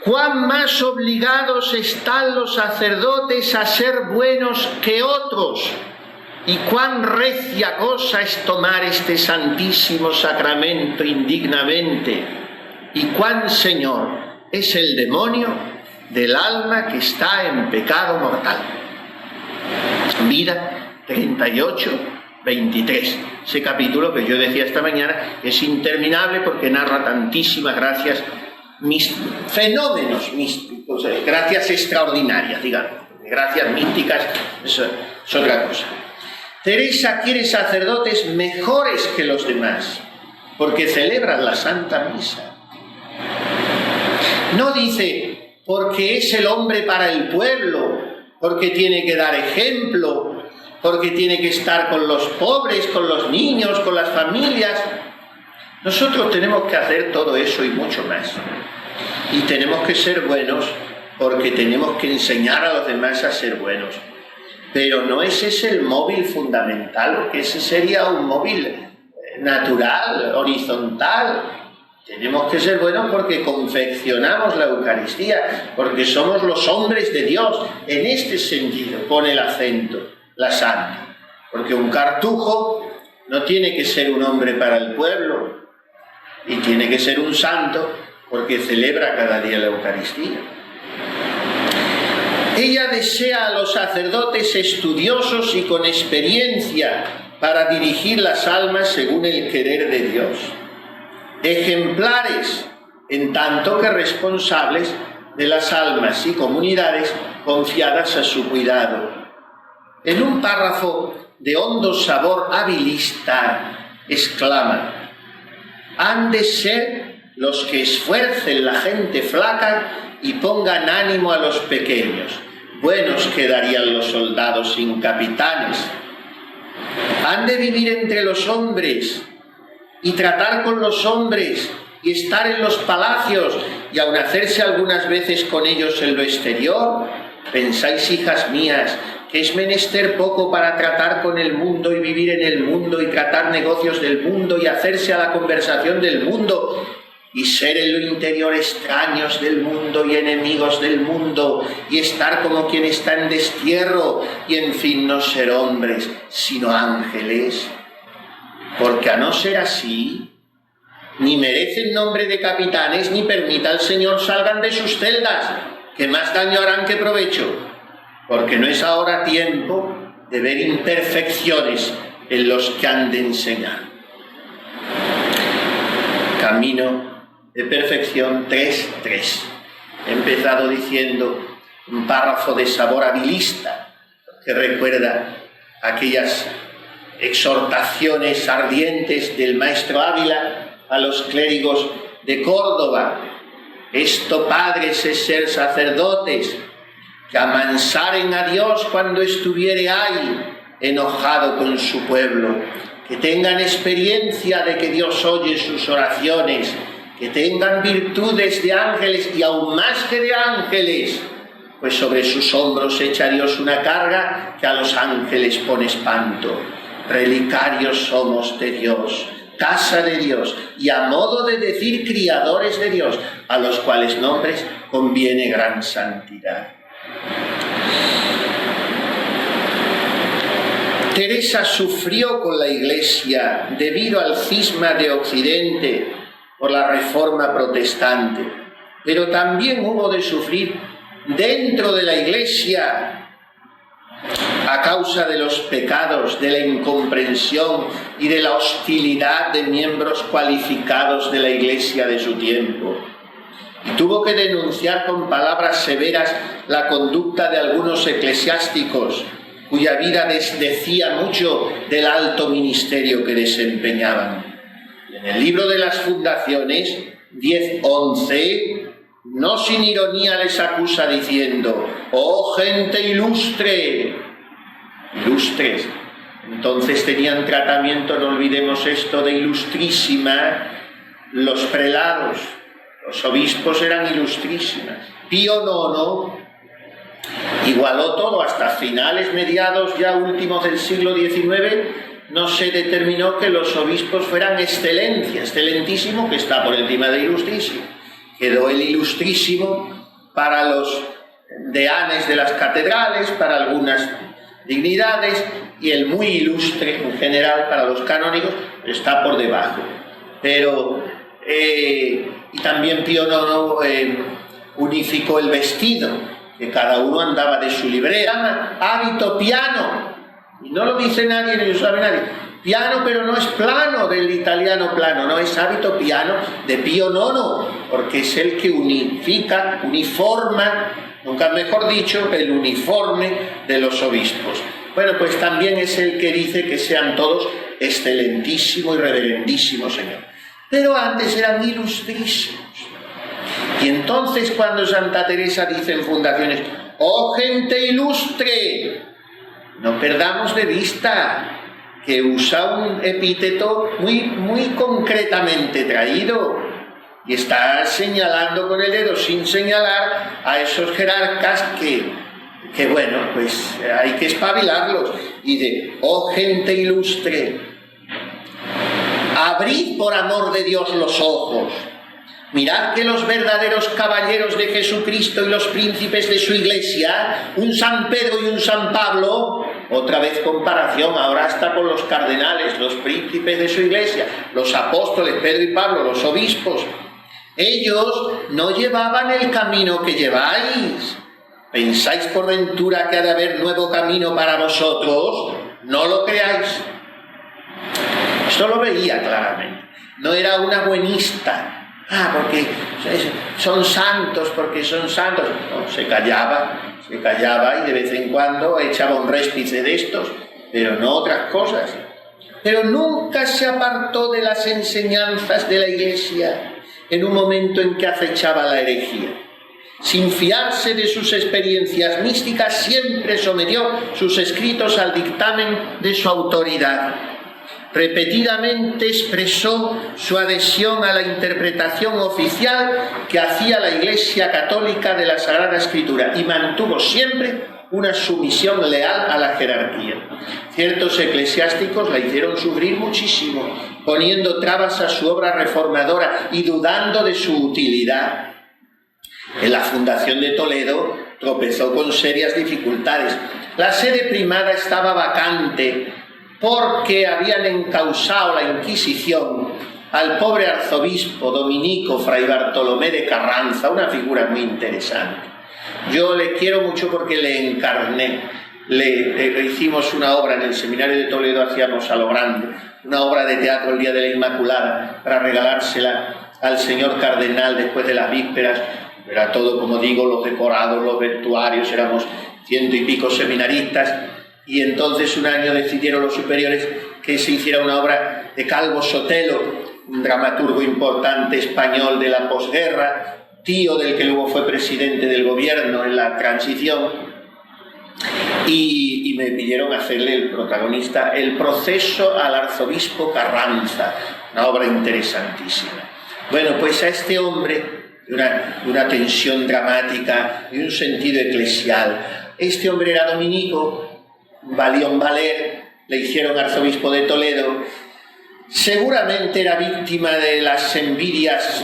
cuán más obligados están los sacerdotes a ser buenos que otros, y cuán recia cosa es tomar este santísimo sacramento indignamente, y cuán Señor es el demonio del alma que está en pecado mortal. Vida 38, 23. Ese capítulo que yo decía esta mañana es interminable porque narra tantísimas gracias, fenómenos místicos, gracias extraordinarias, digamos. Gracias místicas, eso es otra cosa. Teresa quiere sacerdotes mejores que los demás, porque celebran la Santa Misa. No dice, porque es el hombre para el pueblo, porque tiene que dar ejemplo, porque tiene que estar con los pobres, con los niños, con las familias. Nosotros tenemos que hacer todo eso y mucho más. Y tenemos que ser buenos, porque tenemos que enseñar a los demás a ser buenos. Pero no ese es el móvil fundamental, porque ese sería un móvil natural, horizontal. Tenemos que ser buenos porque confeccionamos la Eucaristía, porque somos los hombres de Dios. En este sentido pone el acento la Santa. Porque un cartujo no tiene que ser un hombre para el pueblo, y tiene que ser un santo porque celebra cada día la Eucaristía. Ella desea a los sacerdotes estudiosos y con experiencia para dirigir las almas según el querer de Dios. Ejemplares, en tanto que responsables de las almas y comunidades confiadas a su cuidado. En un párrafo de hondo sabor habilista, exclama: han de ser los que esfuercen la gente flaca y pongan ánimo a los pequeños. Buenos quedarían los soldados sin capitanes. Han de vivir entre los hombres y tratar con los hombres y estar en los palacios y aun hacerse algunas veces con ellos en lo exterior. ¿Pensáis, hijas mías, que es menester poco para tratar con el mundo y vivir en el mundo y tratar negocios del mundo y hacerse a la conversación del mundo y ser en lo interior extraños del mundo y enemigos del mundo y estar como quien está en destierro y en fin no ser hombres sino ángeles? Porque a no ser así, ni merecen nombre de capitanes ni permita al Señor salgan de sus celdas, que más daño harán que provecho, porque no es ahora tiempo de ver imperfecciones en los que han de enseñar. Camino de perfección 3.3. He empezado diciendo un párrafo de sabor habilista que recuerda aquellas exhortaciones ardientes del maestro Ávila a los clérigos de Córdoba. Esto, padres, es ser sacerdotes, que amansaren a Dios cuando estuviere ahí enojado con su pueblo, que tengan experiencia de que Dios oye sus oraciones, que tengan virtudes de ángeles y aún más que de ángeles, pues sobre sus hombros echa Dios una carga que a los ángeles pone espanto. Relicarios somos de Dios, casa de Dios, y a modo de decir criadores de Dios, a los cuales nombres conviene gran santidad. Teresa sufrió con la Iglesia debido al cisma de Occidente por la Reforma protestante, pero también hubo de sufrir dentro de la Iglesia a causa de los pecados, de la incomprensión y de la hostilidad de miembros cualificados de la Iglesia de su tiempo. Y tuvo que denunciar con palabras severas la conducta de algunos eclesiásticos, cuya vida decía mucho del alto ministerio que desempeñaban. En el libro de las Fundaciones, 10:11, no sin ironía les acusa diciendo: ¡oh gente ilustre! Ilustres. Entonces tenían tratamiento, no olvidemos esto, de ilustrísima los prelados. Los obispos eran ilustrísimas. Pío IX igualó todo hasta finales, mediados ya últimos del siglo XIX. No se determinó que los obispos fueran excelencia, excelentísimo, que está por encima de ilustrísimo. Quedó el ilustrísimo para los deanes de las catedrales, para algunas dignidades, y el muy ilustre en general para los canónigos está por debajo. Pero y también Pío IX unificó el vestido, que cada uno andaba de su libreta, hábito piano, Y no lo dice nadie, ni lo sabe nadie. Piano, pero no es plano, del italiano plano, no es hábito piano de Pío IX, porque es el que unifica, uniforma, nunca mejor dicho, el uniforme de los obispos. Bueno, pues también es el que dice que sean todos excelentísimo y reverendísimo Señor. Pero antes eran ilustrísimos. Y entonces cuando Santa Teresa dice en fundaciones, ¡oh gente ilustre! No perdamos de vista que usa un epíteto muy concretamente traído y está señalando con el dedo sin señalar a esos jerarcas que bueno, pues hay que espabilarlos. Y de, oh gente ilustre, abrid por amor de Dios los ojos, mirad que los verdaderos caballeros de Jesucristo y los príncipes de su iglesia, un San Pedro y un San Pablo, otra vez comparación, ahora hasta con los cardenales, los príncipes de su iglesia, los apóstoles Pedro y Pablo, los obispos, ellos no llevaban el camino que lleváis. ¿Pensáis por ventura que ha de haber nuevo camino para vosotros? No lo creáis. Esto lo veía claramente. No era una buenista. Porque son santos, porque son santos. No, se callaba y de vez en cuando echaba un réspice de estos, pero no otras cosas. Pero nunca se apartó de las enseñanzas de la Iglesia en un momento en que acechaba la herejía. Sin fiarse de sus experiencias místicas, siempre sometió sus escritos al dictamen de su autoridad. Repetidamente expresó su adhesión a la interpretación oficial que hacía la Iglesia Católica de la Sagrada Escritura y mantuvo siempre una sumisión leal a la jerarquía. Ciertos eclesiásticos la hicieron sufrir muchísimo, poniendo trabas a su obra reformadora y dudando de su utilidad. En la fundación de Toledo tropezó con serias dificultades. La sede primada estaba vacante porque habían encausado la Inquisición al pobre arzobispo dominico Fray Bartolomé de Carranza, una figura muy interesante. Yo le quiero mucho porque le encarné. Le hicimos una obra en el seminario de Toledo, hacíamos a lo grande, una obra de teatro el Día de la Inmaculada para regalársela al señor cardenal después de las vísperas. Era todo, como digo, los decorados, los vestuarios, éramos 100 y pico seminaristas, y entonces un año decidieron los superiores que se hiciera una obra de Calvo Sotelo, un dramaturgo importante español de la posguerra, tío del que luego fue presidente del gobierno en la transición, y me pidieron hacerle el protagonista, El proceso al arzobispo Carranza, una obra interesantísima. Bueno, pues a este hombre, una tensión dramática y un sentido eclesial. Este hombre era dominico, Balión Valer, le hicieron arzobispo de Toledo. Seguramente era víctima de las envidias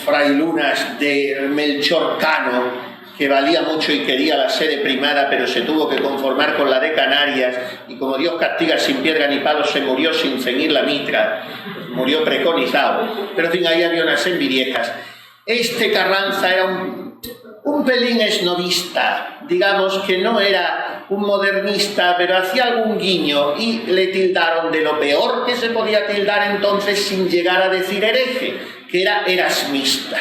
frailunas de Melchor Cano, que valía mucho y quería la sede primada, pero se tuvo que conformar con la de Canarias, y como Dios castiga sin piedra ni palo, se murió sin ceñir la mitra, murió preconizado. Pero en fin, ahí había unas envidiejas. Este Carranza era un pelín esnovista, digamos que no era un modernista, pero hacía algún guiño y le tildaron de lo peor que se podía tildar entonces sin llegar a decir hereje, que era erasmista.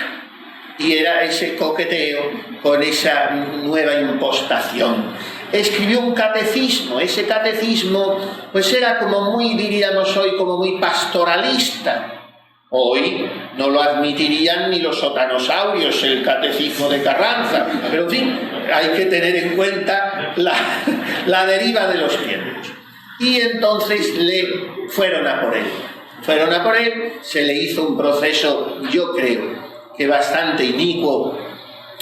Y era ese coqueteo con esa nueva impostación. Escribió un catecismo, ese catecismo pues era como muy, diríamos hoy, como muy pastoralista. Hoy no lo admitirían ni los sotanosaurios, el catecismo de Carranza, pero en fin, hay que tener en cuenta la deriva de los tiempos. Y entonces le fueron a por él, se le hizo un proceso, yo creo que bastante inicuo.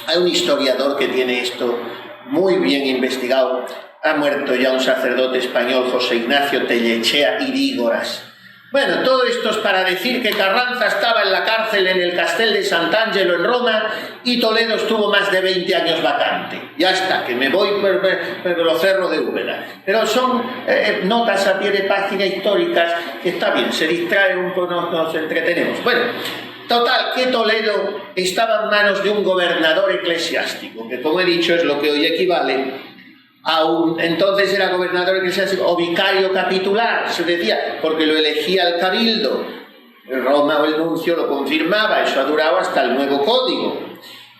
Hay un historiador que tiene esto muy bien investigado, ha muerto ya un sacerdote español, José Ignacio Tellechea Irígoras. Bueno, todo esto es para decir que Carranza estaba en la cárcel en el Castel de Sant'Angelo en Roma y Toledo estuvo más de 20 años vacante. Ya está, que me voy, pero lo cerro de Úbeda. Pero son notas a pie de página históricas que está bien, se distrae un poco, nos entretenemos. Bueno, total, que Toledo estaba en manos de un gobernador eclesiástico, que como he dicho es lo que hoy equivale Entonces era gobernador eclesiástico o vicario capitular, se decía, porque lo elegía el cabildo. En Roma o el nuncio lo confirmaba, eso ha durado hasta el nuevo código.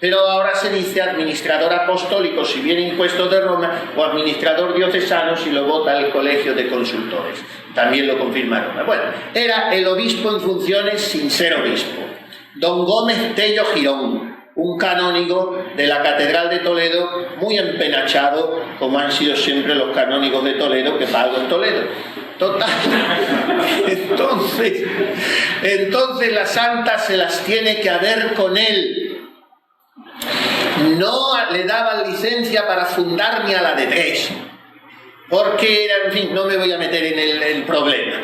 Pero ahora se dice administrador apostólico si viene impuesto de Roma, o administrador diocesano si lo vota el colegio de consultores. También lo confirma Roma. Bueno, era el obispo en funciones sin ser obispo. Don Gómez Tello Girón, un canónigo de la Catedral de Toledo, muy empenachado, como han sido siempre los canónigos de Toledo, que pago en Toledo. Total. Entonces las santas se las tiene que haber con él. No le daban licencia para fundar ni a la de 3, porque era, en fin, no me voy a meter en el problema.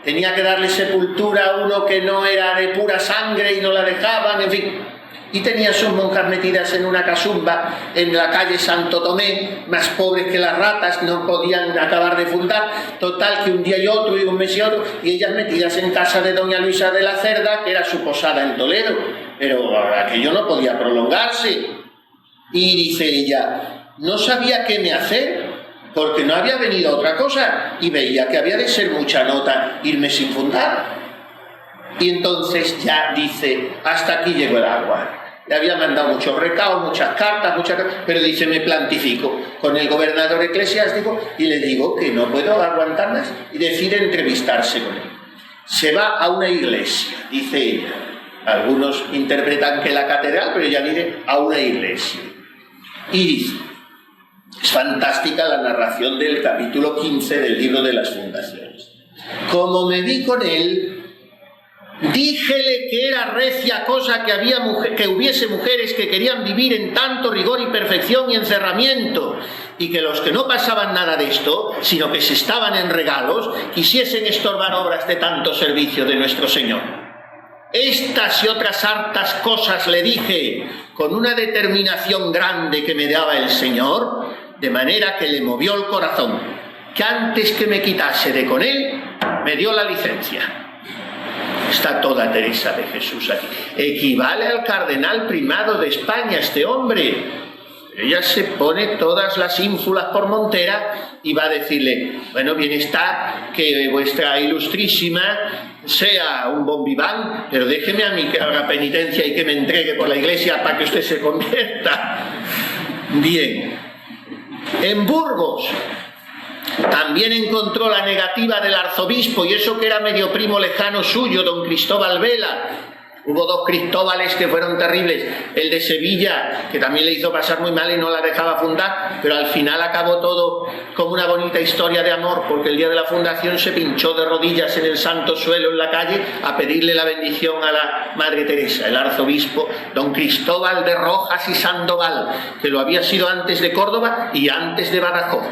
Tenía que darle sepultura a uno que no era de pura sangre y no la dejaban, en fin. Y tenía sus monjas metidas en una casumba en la calle Santo Tomé, más pobres que las ratas, no podían acabar de fundar. Total, que un día y otro, y un mes y otro, y ellas metidas en casa de doña Luisa de la Cerda, que era su posada en Toledo. Pero aquello no podía prolongarse. Y dice ella, no sabía qué me hacer, porque no había venido otra cosa, y veía que había de ser mucha nota irme sin fundar. Y entonces ya dice, hasta aquí llegó el agua. Le había mandado muchos recados, muchas cartas, pero dice, me plantifico con el gobernador eclesiástico y le digo que no puedo aguantar más, y decide entrevistarse con él. Se va a una iglesia, dice ella. Algunos interpretan que la catedral, pero ella dice a una iglesia. Y dice, es fantástica la narración del capítulo 15 del libro de las fundaciones. Como me vi con él, díjele que era recia cosa que hubiese mujeres que querían vivir en tanto rigor y perfección y encerramiento, y que los que no pasaban nada de esto, sino que se estaban en regalos, quisiesen estorbar obras de tanto servicio de nuestro Señor. Estas y otras hartas cosas le dije con una determinación grande que me daba el Señor, de manera que le movió el corazón, que antes que me quitase de con él, me dio la licencia. Está toda Teresa de Jesús aquí. Equivale al cardenal primado de España este hombre. Ella se pone todas las ínfulas por montera y va a decirle, bueno, bien está que vuestra ilustrísima sea un bon vivant, pero déjeme a mí que haga penitencia y que me entregue por la iglesia para que usted se convierta. Bien. En Burgos también encontró la negativa del arzobispo, y eso que era medio primo lejano suyo, don Cristóbal Vela. Hubo dos Cristóbales que fueron terribles. El de Sevilla, que también le hizo pasar muy mal y no la dejaba fundar, pero al final acabó todo como una bonita historia de amor, porque el día de la fundación se pinchó de rodillas en el santo suelo en la calle a pedirle la bendición a la Madre Teresa. El arzobispo, don Cristóbal de Rojas y Sandoval, que lo había sido antes de Córdoba y antes de Badajoz.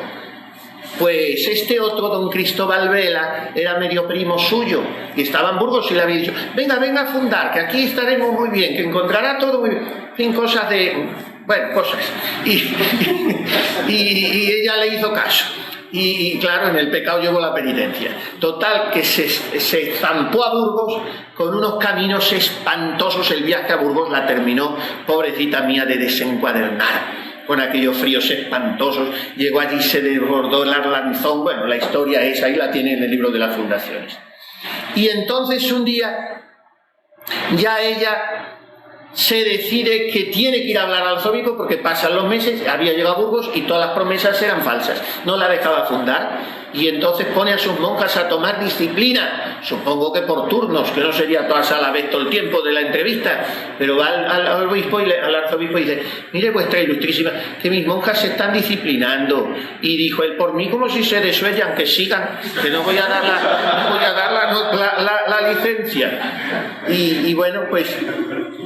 Pues este otro, don Cristóbal Vela, era medio primo suyo y estaba en Burgos y le había dicho, venga a fundar, que aquí estaremos muy bien, que encontrará todo muy bien. En fin, cosas de... bueno, cosas. Y ella le hizo caso. Y claro, en el pecado llevó la penitencia. Total, que se zampó a Burgos con unos caminos espantosos. El viaje a Burgos la terminó, pobrecita mía, de desencuadernar. Con aquellos fríos espantosos, llegó allí, se desbordó el Arlanzón. Bueno, la historia esa ahí la tiene en el libro de las fundaciones. Y entonces un día ya ella se decide que tiene que ir a hablar al arzobispo, porque pasan los meses, había llegado a Burgos y todas las promesas eran falsas, no la dejaba fundar, y entonces pone a sus monjas a tomar disciplina, supongo que por turnos, que no sería todas a la vez todo el tiempo de la entrevista, pero va al obispo y al arzobispo y dice, mire vuestra ilustrísima, que mis monjas se están disciplinando, y dijo él, por mí como si se desuellan, que sigan, que no voy a dar la licencia. Y bueno, pues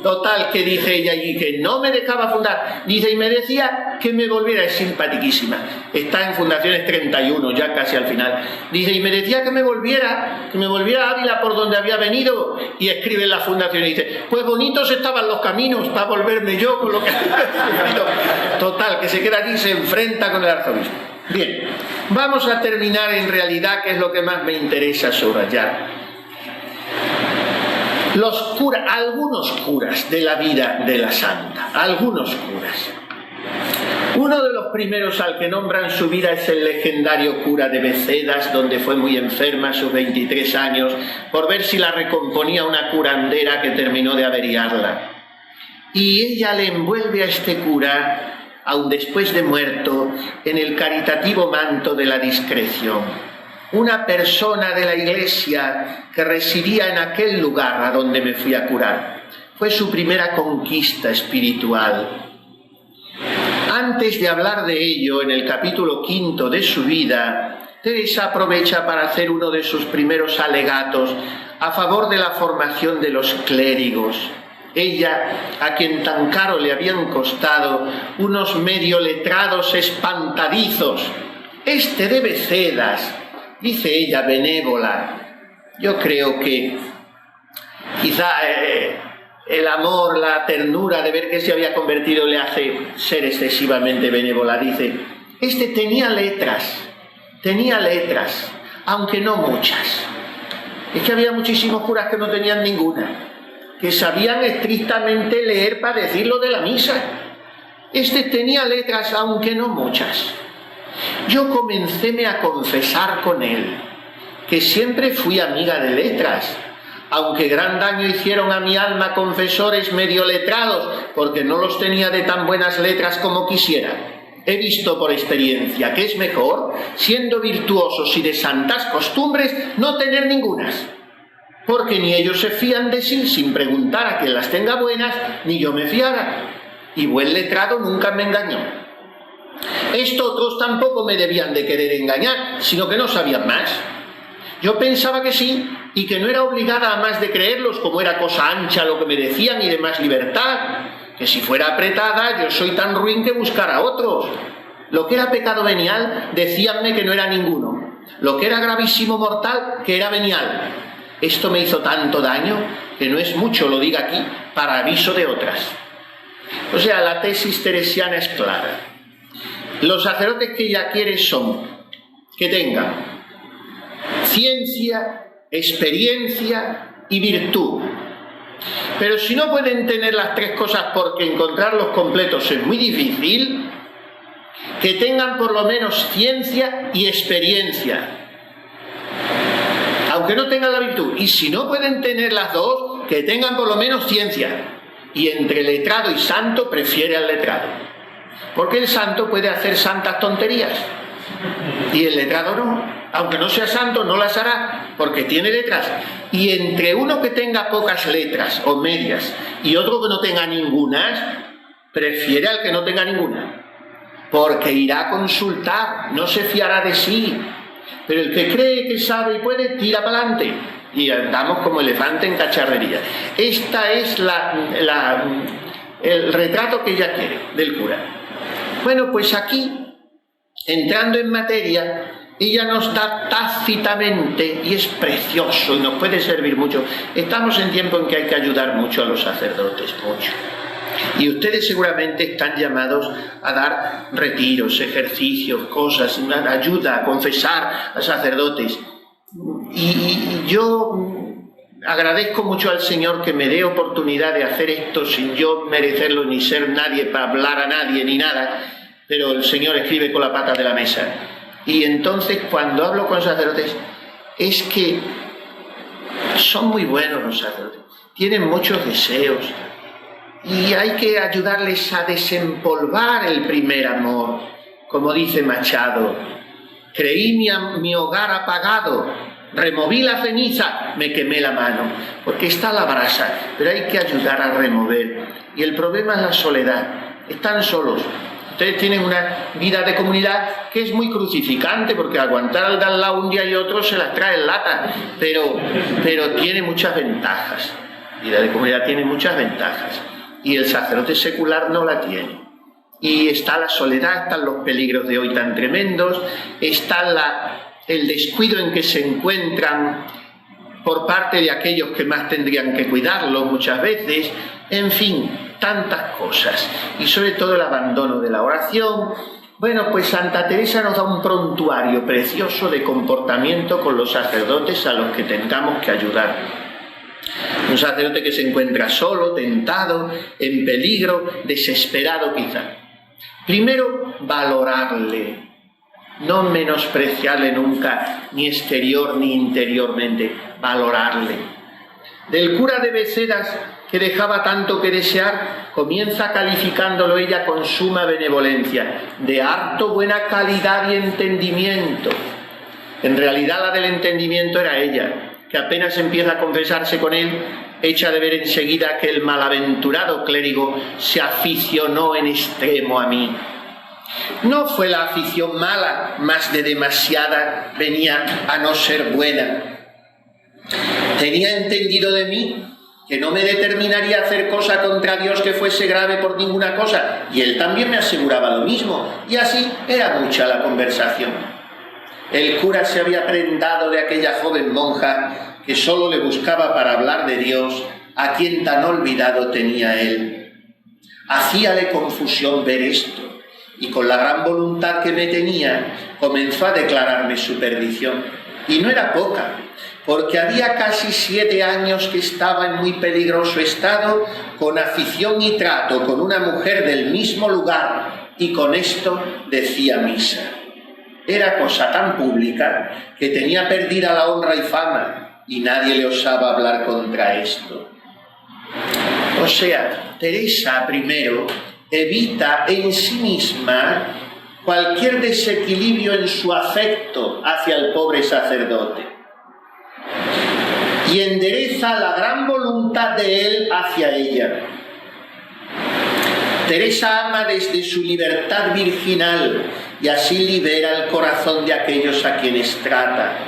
total, que dice ella allí que no me dejaba fundar, dice, y me decía que me volviera, es simpaticísima, está en Fundaciones 31, ya casi al final, dice, y me decía que me volviera a Ávila por donde había venido, y escribe en la fundación y dice, pues bonitos estaban los caminos para volverme yo con lo que había sufrido. Total, que se queda allí y se enfrenta con el arzobispo. Bien, vamos a terminar en realidad, que es lo que más me interesa subrayar. Algunos curas de la vida de la santa, algunos curas. Uno de los primeros al que nombran su vida es el legendario cura de Becedas, donde fue muy enferma a sus 23 años, por ver si la recomponía una curandera que terminó de averiarla. Y ella le envuelve a este cura, aun después de muerto, en el caritativo manto de la discreción. Una persona de la Iglesia que residía en aquel lugar a donde me fui a curar. Fue su primera conquista espiritual. Antes de hablar de ello, en el capítulo 5 de su vida, Teresa aprovecha para hacer uno de sus primeros alegatos a favor de la formación de los clérigos. Ella, a quien tan caro le habían costado unos medio letrados espantadizos, este de Becedas, dice ella benévola. Yo creo que quizá el amor, la ternura de ver que se había convertido le hace ser excesivamente benévola. Dice, este tenía letras, aunque no muchas. Es que había muchísimos curas que no tenían ninguna, que sabían estrictamente leer para decirlo de la misa. Este tenía letras, aunque no muchas. Yo comencéme a confesar con él que siempre fui amiga de letras, aunque gran daño hicieron a mi alma confesores medio letrados, porque no los tenía de tan buenas letras como quisiera. He visto por experiencia que es mejor, siendo virtuosos y de santas costumbres, no tener ningunas, porque ni ellos se fían de sí sin preguntar a quien las tenga buenas, ni yo me fiara, y buen letrado nunca me engañó. Estos otros tampoco me debían de querer engañar, sino que no sabían más. Yo pensaba que sí, y que no era obligada a más de creerlos, como era cosa ancha lo que me decían y de más libertad, que si fuera apretada yo soy tan ruin que buscar a otros. Lo que era pecado venial, decíanme que no era ninguno. Lo que era gravísimo mortal, que era venial. Esto me hizo tanto daño, que no es mucho, lo diga aquí, para aviso de otras. O sea, la tesis teresiana es clara. Los sacerdotes que ella quiere son que tengan ciencia, experiencia y virtud. Pero si no pueden tener las tres cosas porque encontrarlos completos es muy difícil, que tengan por lo menos ciencia y experiencia, aunque no tengan la virtud. Y si no pueden tener las dos, que tengan por lo menos ciencia. Y entre letrado y santo prefiere al letrado, porque el santo puede hacer santas tonterías y el letrado no. Aunque no sea santo, no las hará, porque tiene letras. Y entre uno que tenga pocas letras o medias y otro que no tenga ningunas, prefiere al que no tenga ninguna, porque irá a consultar, no se fiará de sí. Pero el que cree que sabe y puede, tira para adelante. Y andamos como elefante en cacharrería. Esta es el retrato que ella quiere del cura. Bueno, pues aquí, entrando en materia, ella nos da tácitamente, y es precioso y nos puede servir mucho. Estamos en tiempo en que hay que ayudar mucho a los sacerdotes, mucho. Y ustedes seguramente están llamados a dar retiros, ejercicios, cosas, ayuda a confesar a sacerdotes. Y yo agradezco mucho al Señor que me dé oportunidad de hacer esto sin yo merecerlo ni ser nadie para hablar a nadie ni nada, pero el Señor escribe con la pata de la mesa. Y entonces cuando hablo con sacerdotes es que son muy buenos los sacerdotes, tienen muchos deseos y hay que ayudarles a desempolvar el primer amor. Como dice Machado, creí mi hogar apagado, removí la ceniza, me quemé la mano, porque está la brasa, pero hay que ayudar a remover. Y el problema es la soledad, están solos. Ustedes tienen una vida de comunidad que es muy crucificante, porque aguantar al de al lado un día y otro se las trae en lata, pero tiene muchas ventajas. La vida de comunidad tiene muchas ventajas y el sacerdote secular no la tiene. Y está la soledad, están los peligros de hoy tan tremendos, está el descuido en que se encuentran por parte de aquellos que más tendrían que cuidarlo muchas veces, en fin, tantas cosas, y sobre todo el abandono de la oración. Bueno, pues Santa Teresa nos da un prontuario precioso de comportamiento con los sacerdotes a los que tengamos que ayudar. Un sacerdote que se encuentra solo, tentado, en peligro, desesperado quizá. Primero, valorarle, no menospreciarle nunca, ni exterior ni interiormente, valorarle. Del cura de Beceras, que dejaba tanto que desear, comienza calificándolo ella con suma benevolencia, de harto buena calidad y entendimiento. En realidad la del entendimiento era ella, que apenas empieza a confesarse con él, echa de ver enseguida que el malaventurado clérigo se aficionó en extremo a mí. No fue la afición mala, más de demasiada venía a no ser buena. Tenía entendido de mí que no me determinaría a hacer cosa contra Dios que fuese grave por ninguna cosa, y él también me aseguraba lo mismo, y así era mucha la conversación. El cura se había prendado de aquella joven monja que solo le buscaba para hablar de Dios, a quien tan olvidado tenía él. Hacíale confusión ver esto, y con la gran voluntad que me tenía, comenzó a declararme su perdición. Y no era poca, porque había casi 7 años que estaba en muy peligroso estado, con afición y trato con una mujer del mismo lugar, y con esto decía misa. Era cosa tan pública que tenía perdida la honra y fama, y nadie le osaba hablar contra esto. O sea, Teresa primero evita en sí misma cualquier desequilibrio en su afecto hacia el pobre sacerdote y endereza la gran voluntad de él hacia ella. Teresa ama desde su libertad virginal y así libera el corazón de aquellos a quienes trata.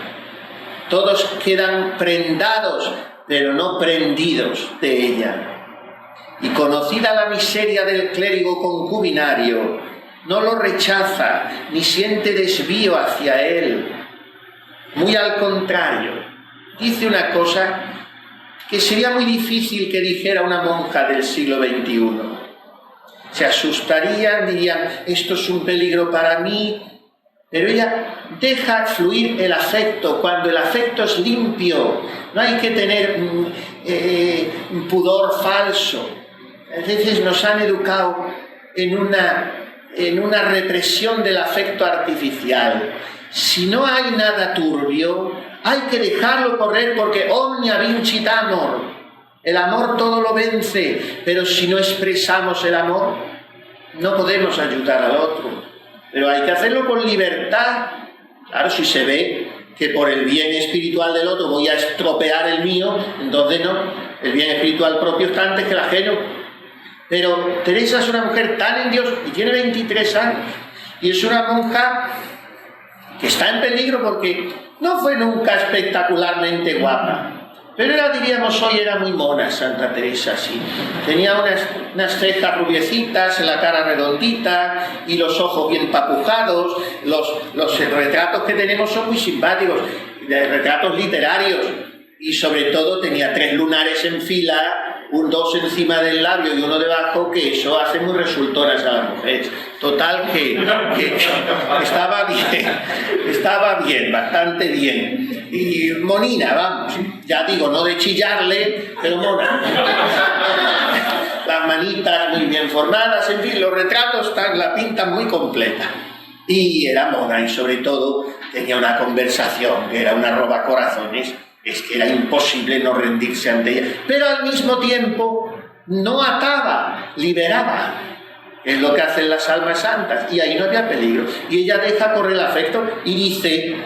Todos quedan prendados, pero no prendidos de ella. Y conocida la miseria del clérigo concubinario, no lo rechaza ni siente desvío hacia él. Muy al contrario, dice una cosa que sería muy difícil que dijera una monja del siglo XXI. Se asustarían, dirían, esto es un peligro para mí, pero ella deja fluir el afecto. Cuando el afecto es limpio, no hay que tener pudor falso. A veces nos han educado en una represión del afecto artificial. Si no hay nada turbio, hay que dejarlo correr, porque omnia vincit amor. El amor todo lo vence, pero si no expresamos el amor, no podemos ayudar al otro. Pero hay que hacerlo con libertad. Claro, si se ve que por el bien espiritual del otro voy a estropear el mío, entonces no, el bien espiritual propio está antes que el ajeno. Pero Teresa es una mujer tan en Dios y tiene 23 años y es una monja que está en peligro porque no fue nunca espectacularmente guapa, pero era, diríamos hoy, era muy mona Santa Teresa, sí. Tenía unas cejas rubiecitas, la cara redondita y los ojos bien papujados. Los retratos que tenemos son muy simpáticos, retratos literarios, y sobre todo tenía 3 lunares en fila, 2 encima del labio y 1 debajo, que eso hace muy resultonas a las mujeres. Total que estaba bien, bastante bien. Y monina, vamos, ya digo, no de chillarle, pero mona. Las manitas muy bien formadas, en fin, los retratos la pintan muy completa. Y era mona, y sobre todo tenía una conversación que era una robacorazones. Es que era imposible no rendirse ante ella, pero al mismo tiempo no ataba, liberaba, es lo que hacen las almas santas, y ahí no había peligro. Y ella deja correr el afecto y dice,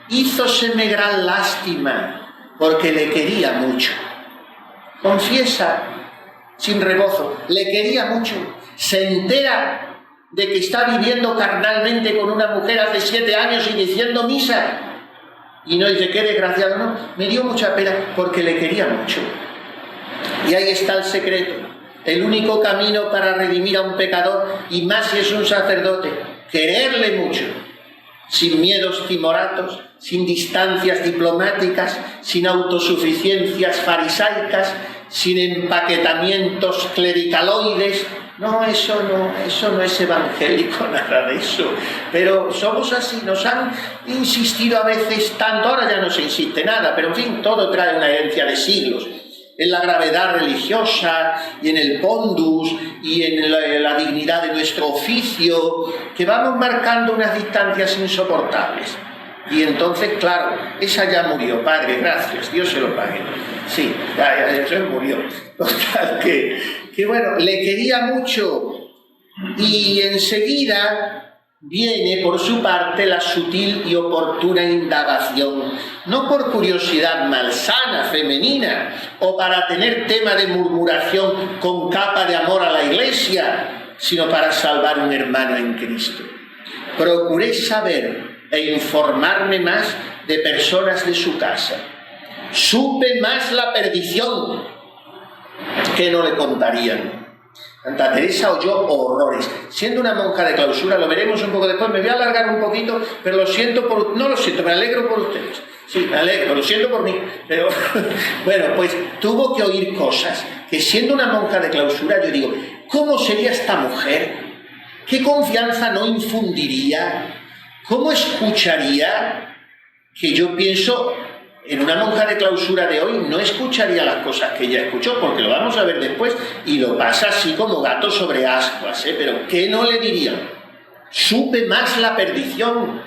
hízoseme gran lástima, porque le quería mucho. Confiesa, sin rebozo, le quería mucho. Se entera de que está viviendo carnalmente con una mujer hace 7 años y diciendo misa. Y no dice, qué desgraciado, no, me dio mucha pena porque le quería mucho. Y ahí está el secreto, el único camino para redimir a un pecador, y más si es un sacerdote, quererle mucho, sin miedos timoratos, sin distancias diplomáticas, sin autosuficiencias farisaicas, sin empaquetamientos clericaloides. No, eso no es evangélico, nada de eso. Pero somos así, nos han insistido a veces tanto, ahora ya no se insiste nada, pero en fin, todo trae una herencia de siglos. en la gravedad religiosa y en el pondus y en la dignidad de nuestro oficio, que vamos marcando unas distancias insoportables. Y entonces, claro, esa ya murió, padre, gracias, Dios se lo pague. Sí, ya eso murió. Total, que bueno, le quería mucho y enseguida viene por su parte la sutil y oportuna indagación, no por curiosidad malsana, femenina, o para tener tema de murmuración con capa de amor a la Iglesia, sino para salvar un hermano en Cristo. Procuré saber e informarme más de personas de su casa. Supe más la perdición que no le contarían. Santa Teresa oyó horrores. Siendo una monja de clausura, lo veremos un poco después, me voy a alargar un poquito, pero lo siento por... No lo siento, me alegro por ustedes. Sí, me alegro, lo siento por mí. Pero bueno, pues tuvo que oír cosas que siendo una monja de clausura, yo digo, ¿cómo sería esta mujer? ¿Qué confianza no infundiría? ¿Cómo escucharía? Que yo pienso... En una monja de clausura de hoy no escucharía las cosas que ella escuchó, porque lo vamos a ver después, y lo pasa así como gato sobre ascuas, pero ¿qué no le diría? Supe más la perdición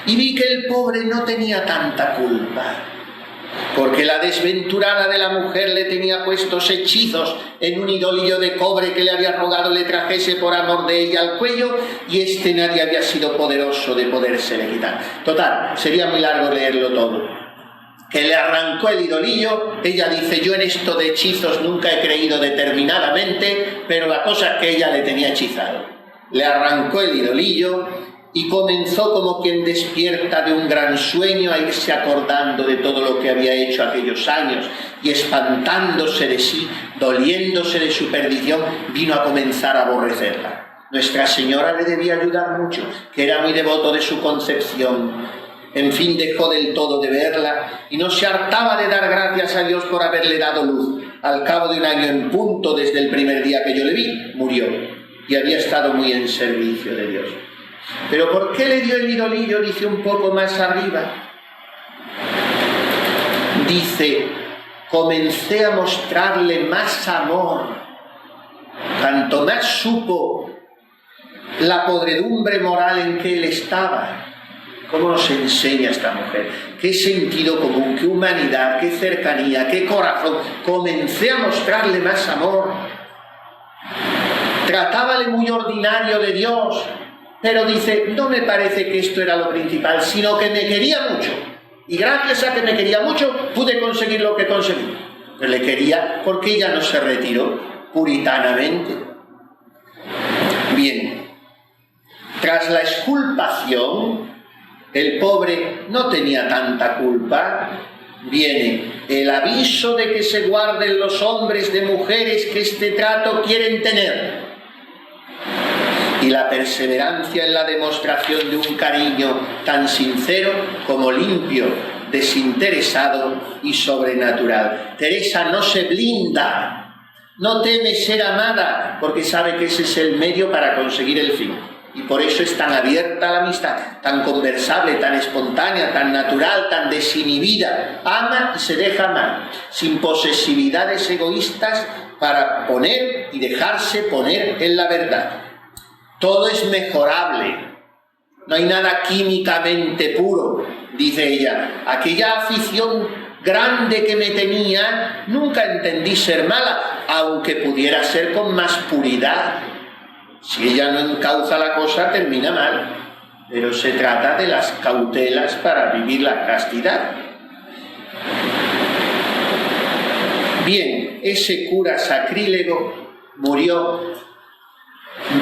y vi que el pobre no tenía tanta culpa, porque la desventurada de la mujer le tenía puestos hechizos en un idolillo de cobre que le había rogado le trajese por amor de ella al cuello, y nadie había sido poderoso de podérsele quitar. Total, sería muy largo leerlo todo. Que le arrancó el idolillo. Ella dice, yo en esto de hechizos nunca he creído determinadamente, pero la cosa es que ella le tenía hechizado. Le arrancó el idolillo y comenzó como quien despierta de un gran sueño a irse acordando de todo lo que había hecho aquellos años, y espantándose de sí, doliéndose de su perdición, vino a comenzar a aborrecerla. Nuestra Señora le debía ayudar mucho, que era muy devoto de su Concepción. En fin, dejó del todo de verla y no se hartaba de dar gracias a Dios por haberle dado luz. Al cabo de un año en punto, desde el primer día que yo le vi, murió, y había estado muy en servicio de Dios. ¿Pero por qué le dio el idolillo? Dice un poco más arriba. Dice, comencé a mostrarle más amor, tanto más supo la podredumbre moral en que él estaba. ¿Cómo nos enseña esta mujer? ¿Qué sentido común, qué humanidad, qué cercanía, qué corazón? Comencé a mostrarle más amor. Tratábale muy ordinario de Dios, pero dice, no me parece que esto era lo principal, sino que me quería mucho. Y gracias a que me quería mucho, pude conseguir lo que conseguí. Pero le quería porque ella no se retiró puritanamente. Bien, tras la exculpación, el pobre no tenía tanta culpa. Viene el aviso de que se guarden los hombres de mujeres que este trato quieren tener, y la perseverancia en la demostración de un cariño tan sincero como limpio, desinteresado y sobrenatural. Teresa no se blinda, no teme ser amada, porque sabe que ese es el medio para conseguir el fin. Y por eso es tan abierta a la amistad, tan conversable, tan espontánea, tan natural, tan desinhibida. Ama y se deja amar, sin posesividades egoístas, para poner y dejarse poner en la verdad. Todo es mejorable, no hay nada químicamente puro, dice ella. Aquella afición grande que me tenía, nunca entendí ser mala, aunque pudiera ser con más puridad. Si ella no encauza la cosa, termina mal, pero se trata de las cautelas para vivir la castidad. Bien, ese cura sacrílego murió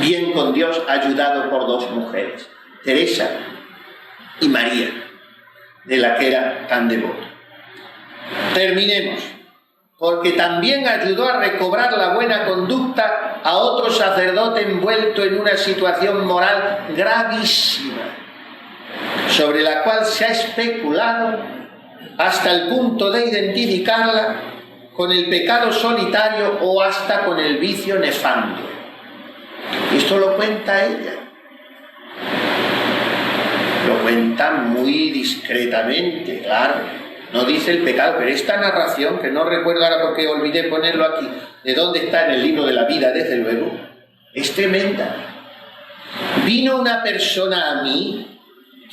bien con Dios, ayudado por dos mujeres, Teresa y María, de la que era tan devoto. Terminemos, porque también ayudó a recobrar la buena conducta a otro sacerdote envuelto en una situación moral gravísima, sobre la cual se ha especulado hasta el punto de identificarla con el pecado solitario o hasta con el vicio nefando. Esto lo cuenta ella. Lo cuenta muy discretamente, claro. no dice el pecado, pero esta narración, que no recuerdo ahora porque olvidé ponerlo aquí, de dónde está en el libro de la vida, desde luego, es tremenda. Vino una persona a mí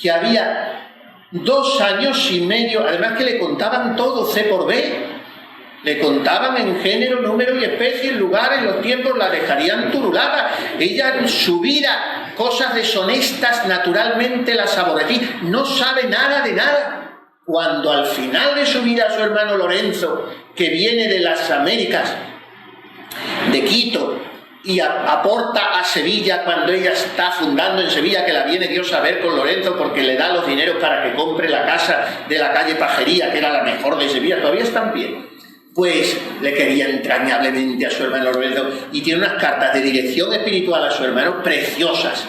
que había 2 años y medio, además que le contaban todo C por B, le contaban en género, número y especie, lugares, los tiempos, la dejarían turulada. Ella en su vida, cosas deshonestas, naturalmente las aborrecía, no sabe nada de nada. Cuando al final de su vida su hermano Lorenzo, que viene de las Américas, de Quito, y aporta a Sevilla cuando ella está fundando en Sevilla, que la viene Dios a ver con Lorenzo porque le da los dineros para que compre la casa de la calle Pajería, que era la mejor de Sevilla, todavía está en pie. Pues le quería entrañablemente a su hermano Lorenzo y tiene unas cartas de dirección espiritual a su hermano preciosas.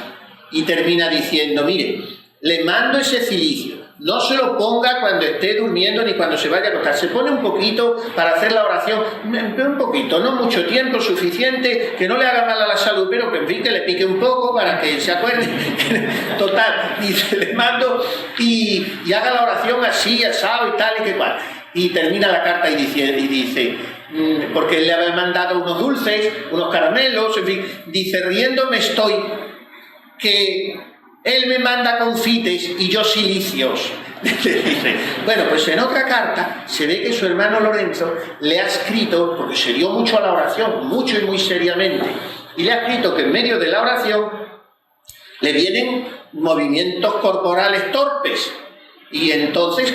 Y termina diciendo, mire, le mando ese cilicio, no se lo ponga cuando esté durmiendo ni cuando se vaya a acostar, se pone un poquito para hacer la oración, un poquito, no mucho tiempo, suficiente, que no le haga mal a la salud, pero que en fin, que le pique un poco para que se acuerde. Total, dice, le mando y haga la oración así, asado y tal y que cual. Y termina la carta y dice, porque le había mandado unos dulces, unos caramelos, en fin, dice, riéndome estoy, que él me manda confites y yo silicios. Dice, bueno, pues en otra carta se ve que su hermano Lorenzo le ha escrito, porque se dio mucho a la oración, mucho y muy seriamente, y le ha escrito que en medio de la oración le vienen movimientos corporales torpes. Y entonces,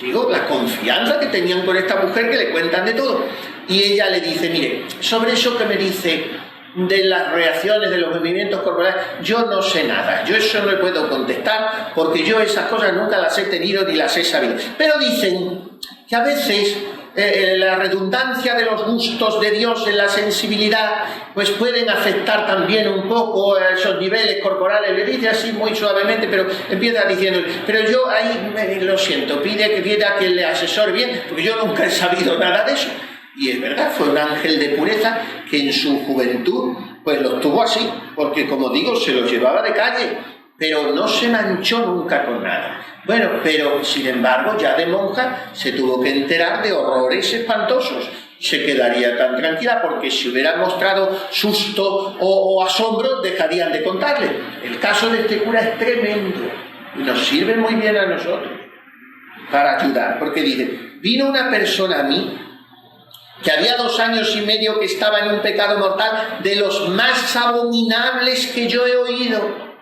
digo, la confianza que tenían con esta mujer, que le cuentan de todo. Y ella le dice, mire, sobre eso que me dice de las reacciones, de los movimientos corporales, yo no sé nada. Yo eso no le puedo contestar, porque yo esas cosas nunca las he tenido ni las he sabido. Pero dicen que a veces la redundancia de los gustos de Dios en la sensibilidad, pues pueden afectar también un poco esos niveles corporales. Le dice así muy suavemente, pero empieza diciendo, pero yo ahí lo siento, pide que le asesore bien, porque yo nunca he sabido nada de eso. Y es verdad, fue un ángel de pureza que en su juventud pues los tuvo así, porque como digo, se los llevaba de calle, pero no se manchó nunca con nada. Bueno, pero sin embargo, ya de monja se tuvo que enterar de horrores espantosos. Se quedaría tan tranquila porque si hubiera mostrado susto o asombro, dejarían de contarle. El caso de este cura es tremendo y nos sirve muy bien a nosotros para ayudar, porque dice, vino una persona a mí que había 2 años y medio que estaba en un pecado mortal de los más abominables que yo he oído.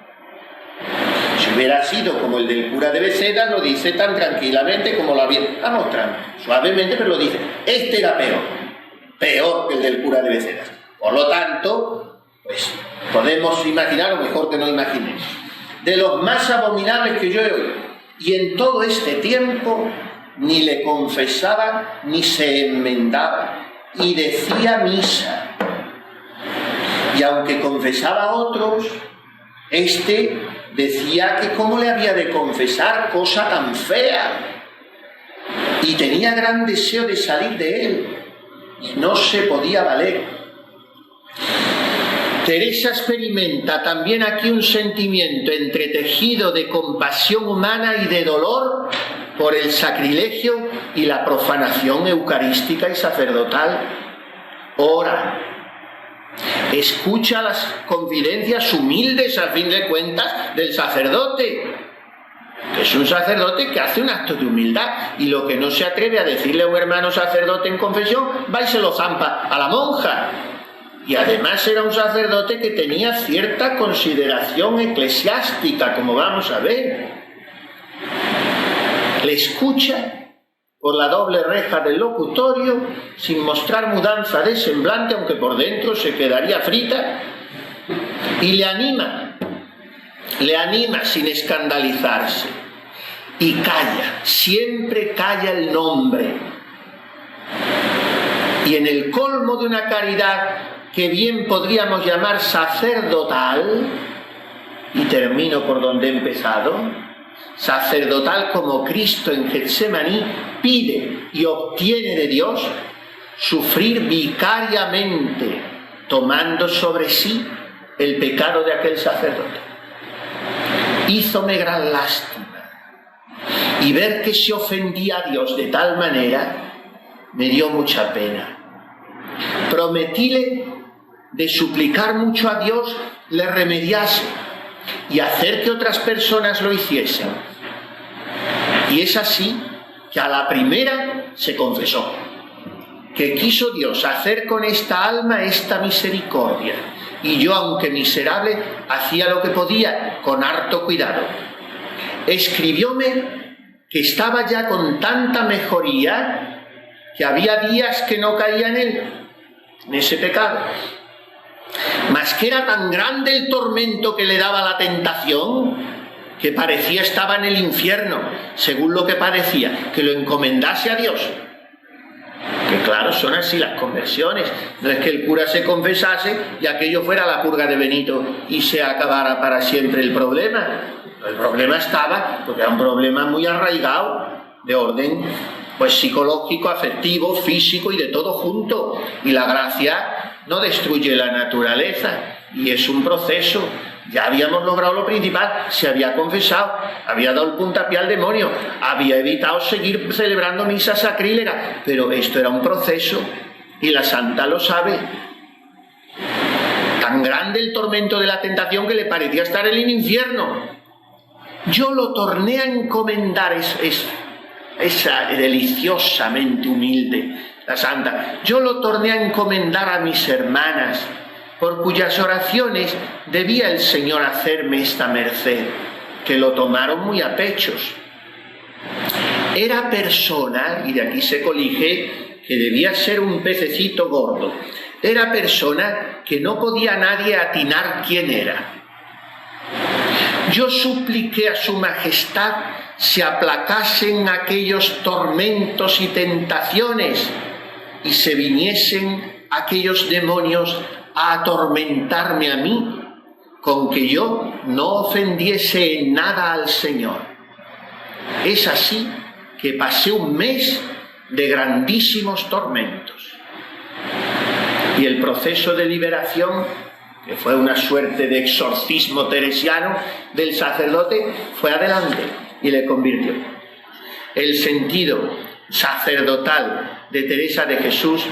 Si hubiera sido como el del cura de Beceda, lo dice tan tranquilamente como lo había mostrado, suavemente, pero lo dice. Este era peor que el del cura de Beceda. Por lo tanto, pues podemos imaginar, o mejor que no imaginemos, de los más abominables que yo he oído. Y en todo este tiempo ni le confesaba ni se enmendaba y decía misa. Y aunque confesaba a otros, decía que cómo le había de confesar cosa tan fea, y tenía gran deseo de salir de él y no se podía valer. Teresa experimenta también aquí un sentimiento entretejido de compasión humana y de dolor por el sacrilegio y la profanación eucarística y sacerdotal. Ora, escucha las confidencias humildes, a fin de cuentas, del sacerdote, que es un sacerdote que hace un acto de humildad, y lo que no se atreve a decirle a un hermano sacerdote en confesión, va y se lo zampa a la monja. Y además era un sacerdote que tenía cierta consideración eclesiástica, como vamos a ver. Le escucha por la doble reja del locutorio, sin mostrar mudanza de semblante, aunque por dentro se quedaría frita, y le anima sin escandalizarse, y calla, siempre calla el nombre. Y en el colmo de una caridad que bien podríamos llamar sacerdotal, y termino por donde he empezado, sacerdotal como Cristo en Getsemaní pide y obtiene de Dios, sufrir vicariamente, tomando sobre sí el pecado de aquel sacerdote. Hízome gran lástima. y ver que se ofendía a Dios de tal manera, me dio mucha pena. Prometíle de suplicar mucho a Dios le remediase y hacer que otras personas lo hiciesen. Y es así que a la primera se confesó que quiso Dios hacer con esta alma esta misericordia, y yo, aunque miserable, hacía lo que podía con harto cuidado. Escribióme que estaba ya con tanta mejoría que había días que no caía en ese pecado, mas que era tan grande el tormento que le daba la tentación que parecía estaba en el infierno, según lo que parecía, que lo encomendase a Dios. Que claro, son así las conversiones. No es que el cura se confesase y aquello fuera la purga de Benito y se acabara para siempre el problema. El problema estaba, porque era un problema muy arraigado, de orden pues psicológico, afectivo, físico y de todo junto. Y la gracia no destruye la naturaleza, y es un proceso. Ya habíamos logrado lo principal, se había confesado, había dado el puntapié al demonio, había evitado seguir celebrando misas sacrílegas, pero esto era un proceso, y la santa lo sabe. Tan grande el tormento de la tentación que le parecía estar en el infierno. Yo lo torné a encomendar, esa deliciosamente humilde, la santa, yo lo torné a encomendar a mis hermanas, por cuyas oraciones debía el Señor hacerme esta merced, que lo tomaron muy a pechos. Era persona, y de aquí se colige que debía ser un pececito gordo, era persona que no podía nadie atinar quién era. Yo supliqué a su majestad se aplacasen aquellos tormentos y tentaciones y se viniesen aquellos demonios a atormentarme a mí, con que yo no ofendiese en nada al Señor. Es así que pasé un mes de grandísimos tormentos. Y el proceso de liberación, que fue una suerte de exorcismo teresiano del sacerdote, fue adelante y le convirtió. El sentido sacerdotal de Teresa de Jesús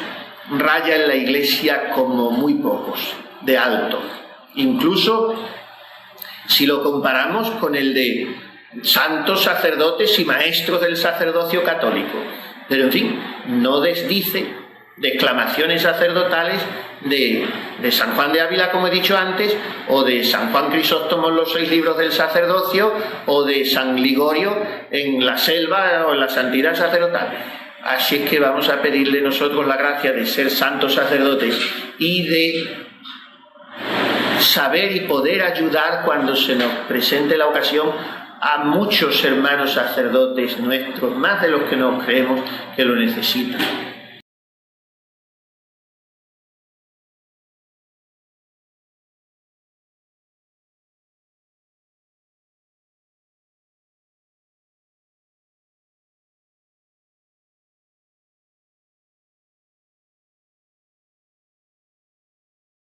raya en la Iglesia como muy pocos, de alto. Incluso si lo comparamos con el de santos sacerdotes y maestros del sacerdocio católico. Pero en fin, no desdice declamaciones sacerdotales de San Juan de Ávila, como he dicho antes, o de San Juan Crisóstomo en los 6 libros del sacerdocio, o de San Ligorio en la selva o en la santidad sacerdotal. Así es que vamos a pedirle nosotros la gracia de ser santos sacerdotes y de saber y poder ayudar cuando se nos presente la ocasión a muchos hermanos sacerdotes nuestros, más de los que nos creemos, que lo necesitan.